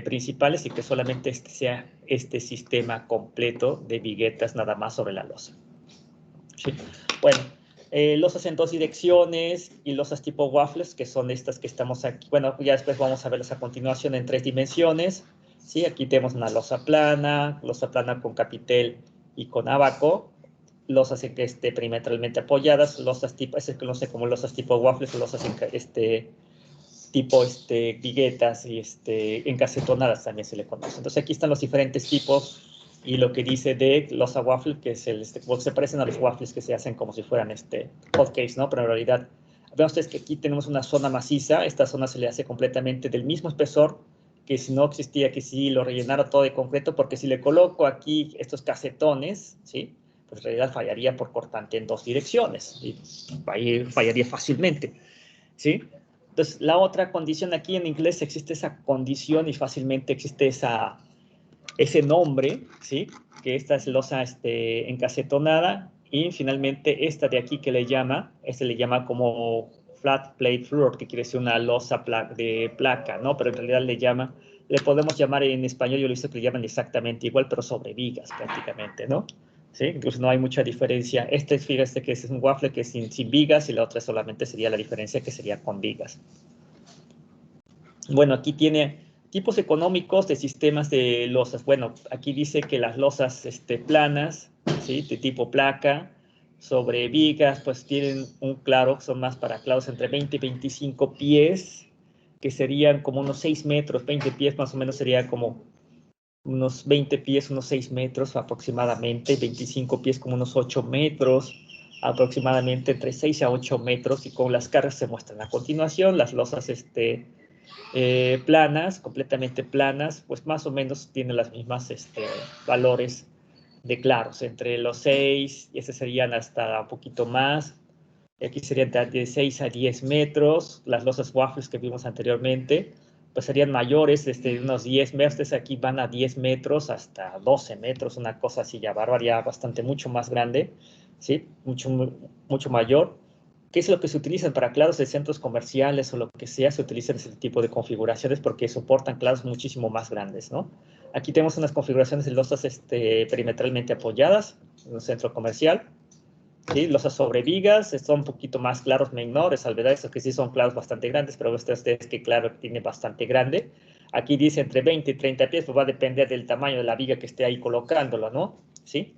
principales y que solamente sea este sistema completo de viguetas nada más sobre la losa. ¿Sí? Bueno, losas en dos direcciones y losas tipo waffles, que son estas que estamos aquí. Bueno, ya después vamos a verlas a continuación en 3 dimensiones. ¿Sí? Aquí tenemos una losa plana con capitel y con ábaco, losas perimetralmente apoyadas, losas tipo, ese que no sé, como losas tipo waffles, o losas tipo viguetas y encasetonadas también se le conoce. Entonces aquí están los diferentes tipos y lo que dice de losa waffle, que es se parecen a los waffles que se hacen como si fueran hot cakes, ¿no? Pero en realidad, vean ustedes que aquí tenemos una zona maciza. Esta zona se le hace completamente del mismo espesor que si no existía, que si lo rellenara todo de concreto, porque si le coloco aquí estos casetones, ¿sí? Pues en realidad fallaría por cortante en dos direcciones y ahí fallaría fácilmente, ¿sí? Entonces, la otra condición, aquí en inglés existe esa condición y fácilmente existe ese nombre, ¿sí? Que esta es losa encasetonada, y finalmente esta de aquí que le llama como flat plate floor, que quiere decir una losa de placa, ¿no? Pero en realidad le podemos llamar en español, yo lo he visto que le llaman exactamente igual, pero sobre vigas prácticamente, ¿no? ¿Sí? Incluso no hay mucha diferencia. Fíjate que es un waffle que es sin vigas, y la otra solamente sería la diferencia, que sería con vigas. Bueno, aquí tiene tipos económicos de sistemas de losas. Bueno, aquí dice que las losas planas, ¿sí? De tipo placa, sobre vigas, pues tienen son más para clavos entre 20 y 25 pies, que serían como unos 6 metros, 20 pies más o menos sería como unos 20 pies, unos 6 metros aproximadamente, 25 pies como unos 8 metros, aproximadamente entre 6 a 8 metros, y con las cargas se muestran a continuación. Las losas planas, completamente planas, pues más o menos tienen las mismas valores de claros, entre los 6, y ese serían hasta un poquito más. Aquí serían de 6 a 10 metros. Las losas waffles que vimos anteriormente, pues serían mayores, unos 10 metros. Aquí van a 10 metros hasta 12 metros, una cosa así ya bárbara, ya bastante, mucho más grande, ¿sí? Mucho mayor. ¿Qué es lo que se utilizan para claros de centros comerciales o lo que sea? Se utilizan ese tipo de configuraciones porque soportan claros muchísimo más grandes, ¿no? Aquí tenemos unas configuraciones de losas perimetralmente apoyadas en un centro comercial, ¿sí? Losas sobre vigas, son un poquito más claros menores, salvedad, eso que sí son claros bastante grandes, pero ustedes que claro tiene bastante grande. Aquí dice entre 20 y 30 pies, pues va a depender del tamaño de la viga que esté ahí colocándolo, ¿no? ¿Sí?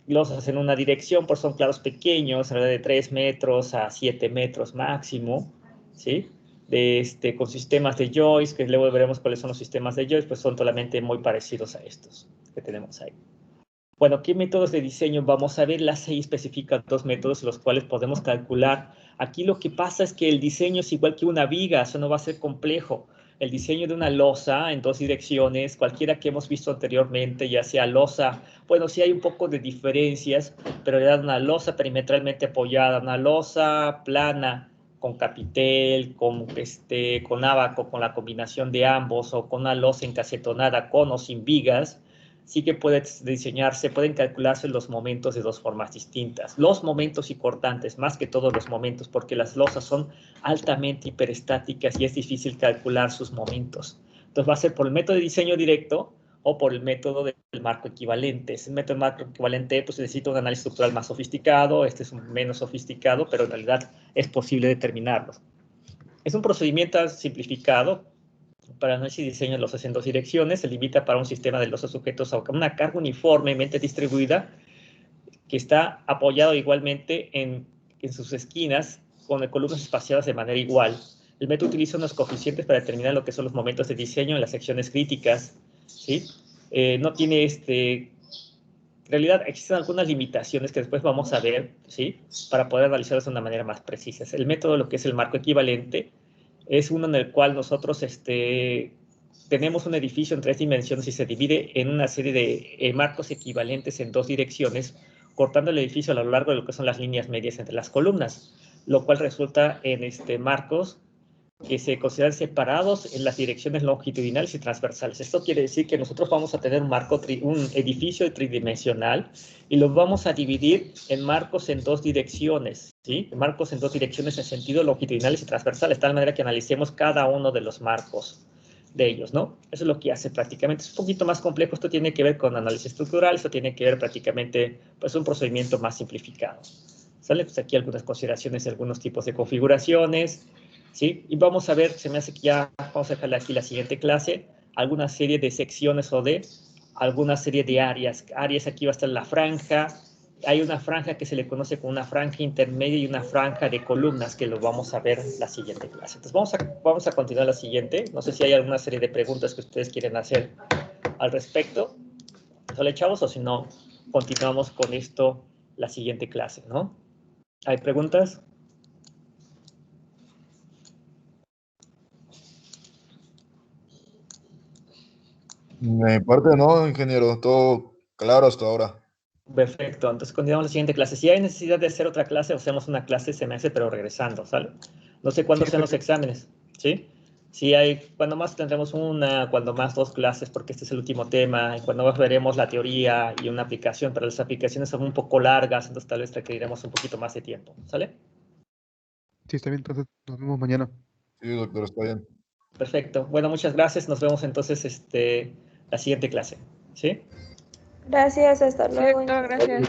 Losas en una dirección, pues son claros pequeños, de 3 metros a 7 metros máximo, ¿sí? Con sistemas de joist, que luego veremos cuáles son los sistemas de joist, pues son solamente muy parecidos a estos que tenemos ahí. Bueno, ¿qué métodos de diseño? Vamos a ver, la CI especifica 2 métodos los cuales podemos calcular. Aquí lo que pasa es que el diseño es igual que una viga, eso no va a ser complejo. El diseño de una losa en 2 direcciones, cualquiera que hemos visto anteriormente, ya sea losa, bueno, sí hay un poco de diferencias, pero ya una losa perimetralmente apoyada, una losa plana con capitel, con ábaco, con la combinación de ambos, o con una losa encasetonada con o sin vigas, sí que pueden calcularse los momentos de dos formas distintas. Los momentos y cortantes, más que todos los momentos, porque las losas son altamente hiperestáticas y es difícil calcular sus momentos. Entonces va a ser por el método de diseño directo o por el método del marco equivalente. El método del marco equivalente pues necesita un análisis estructural más sofisticado, este es menos sofisticado, pero en realidad es posible determinarlo. Es un procedimiento simplificado. Para análisis y diseño de losas en 2 direcciones, se limita para un sistema de losas sujetos a una carga uniformemente distribuida que está apoyado igualmente en sus esquinas con columnas espaciadas de manera igual. El método utiliza unos coeficientes para determinar lo que son los momentos de diseño en las secciones críticas, ¿sí? No tiene en realidad existen algunas limitaciones que después vamos a ver, ¿sí? Para poder analizarlas de una manera más precisa. El método, lo que es el marco equivalente, es uno en el cual nosotros tenemos un edificio en 3 dimensiones y se divide en una serie de marcos equivalentes en 2 direcciones, cortando el edificio a lo largo de lo que son las líneas medias entre las columnas, lo cual resulta en marcos que se consideran separados en las direcciones longitudinales y transversales. Esto quiere decir que nosotros vamos a tener un edificio tridimensional y lo vamos a dividir en marcos en 2 direcciones, ¿sí? Marcos en 2 direcciones en sentido longitudinales y transversales, de tal manera que analicemos cada uno de los marcos de ellos, ¿no? Eso es lo que hace prácticamente. Es un poquito más complejo, esto tiene que ver con análisis estructural, esto tiene que ver prácticamente, pues, un procedimiento más simplificado. ¿Sale? Pues aquí algunas consideraciones de algunos tipos de configuraciones, ¿sí? Y vamos a ver, se me hace que ya vamos a dejarle aquí la siguiente clase, alguna serie de secciones o de alguna serie de áreas. Áreas, aquí va a estar la franja. Hay una franja que se le conoce como una franja intermedia y una franja de columnas que lo vamos a ver en la siguiente clase. Entonces vamos a continuar la siguiente. No sé si hay alguna serie de preguntas que ustedes quieren hacer al respecto. ¿Sale, chavos? O si no, continuamos con esto la siguiente clase, ¿no? ¿Hay preguntas? De mi parte no, ingeniero, todo claro hasta ahora. Perfecto, entonces continuamos la siguiente clase. Si hay necesidad de hacer otra clase, o hacemos una clase, se me hace, pero regresando, ¿sale? No sé cuándo Sí, sean los perfecto. exámenes, ¿sí? Sí hay, cuando más tendremos una, cuando más dos clases, porque este es el último tema, y cuando más veremos la teoría y una aplicación, pero las aplicaciones son un poco largas, entonces tal vez requeriremos un poquito más de tiempo, ¿sale? Sí, está bien, entonces nos vemos mañana. Sí, doctor, está bien. Perfecto. Bueno, muchas gracias. Nos vemos entonces la siguiente clase, ¿sí? Gracias, hasta Sí, luego. doctor, gracias.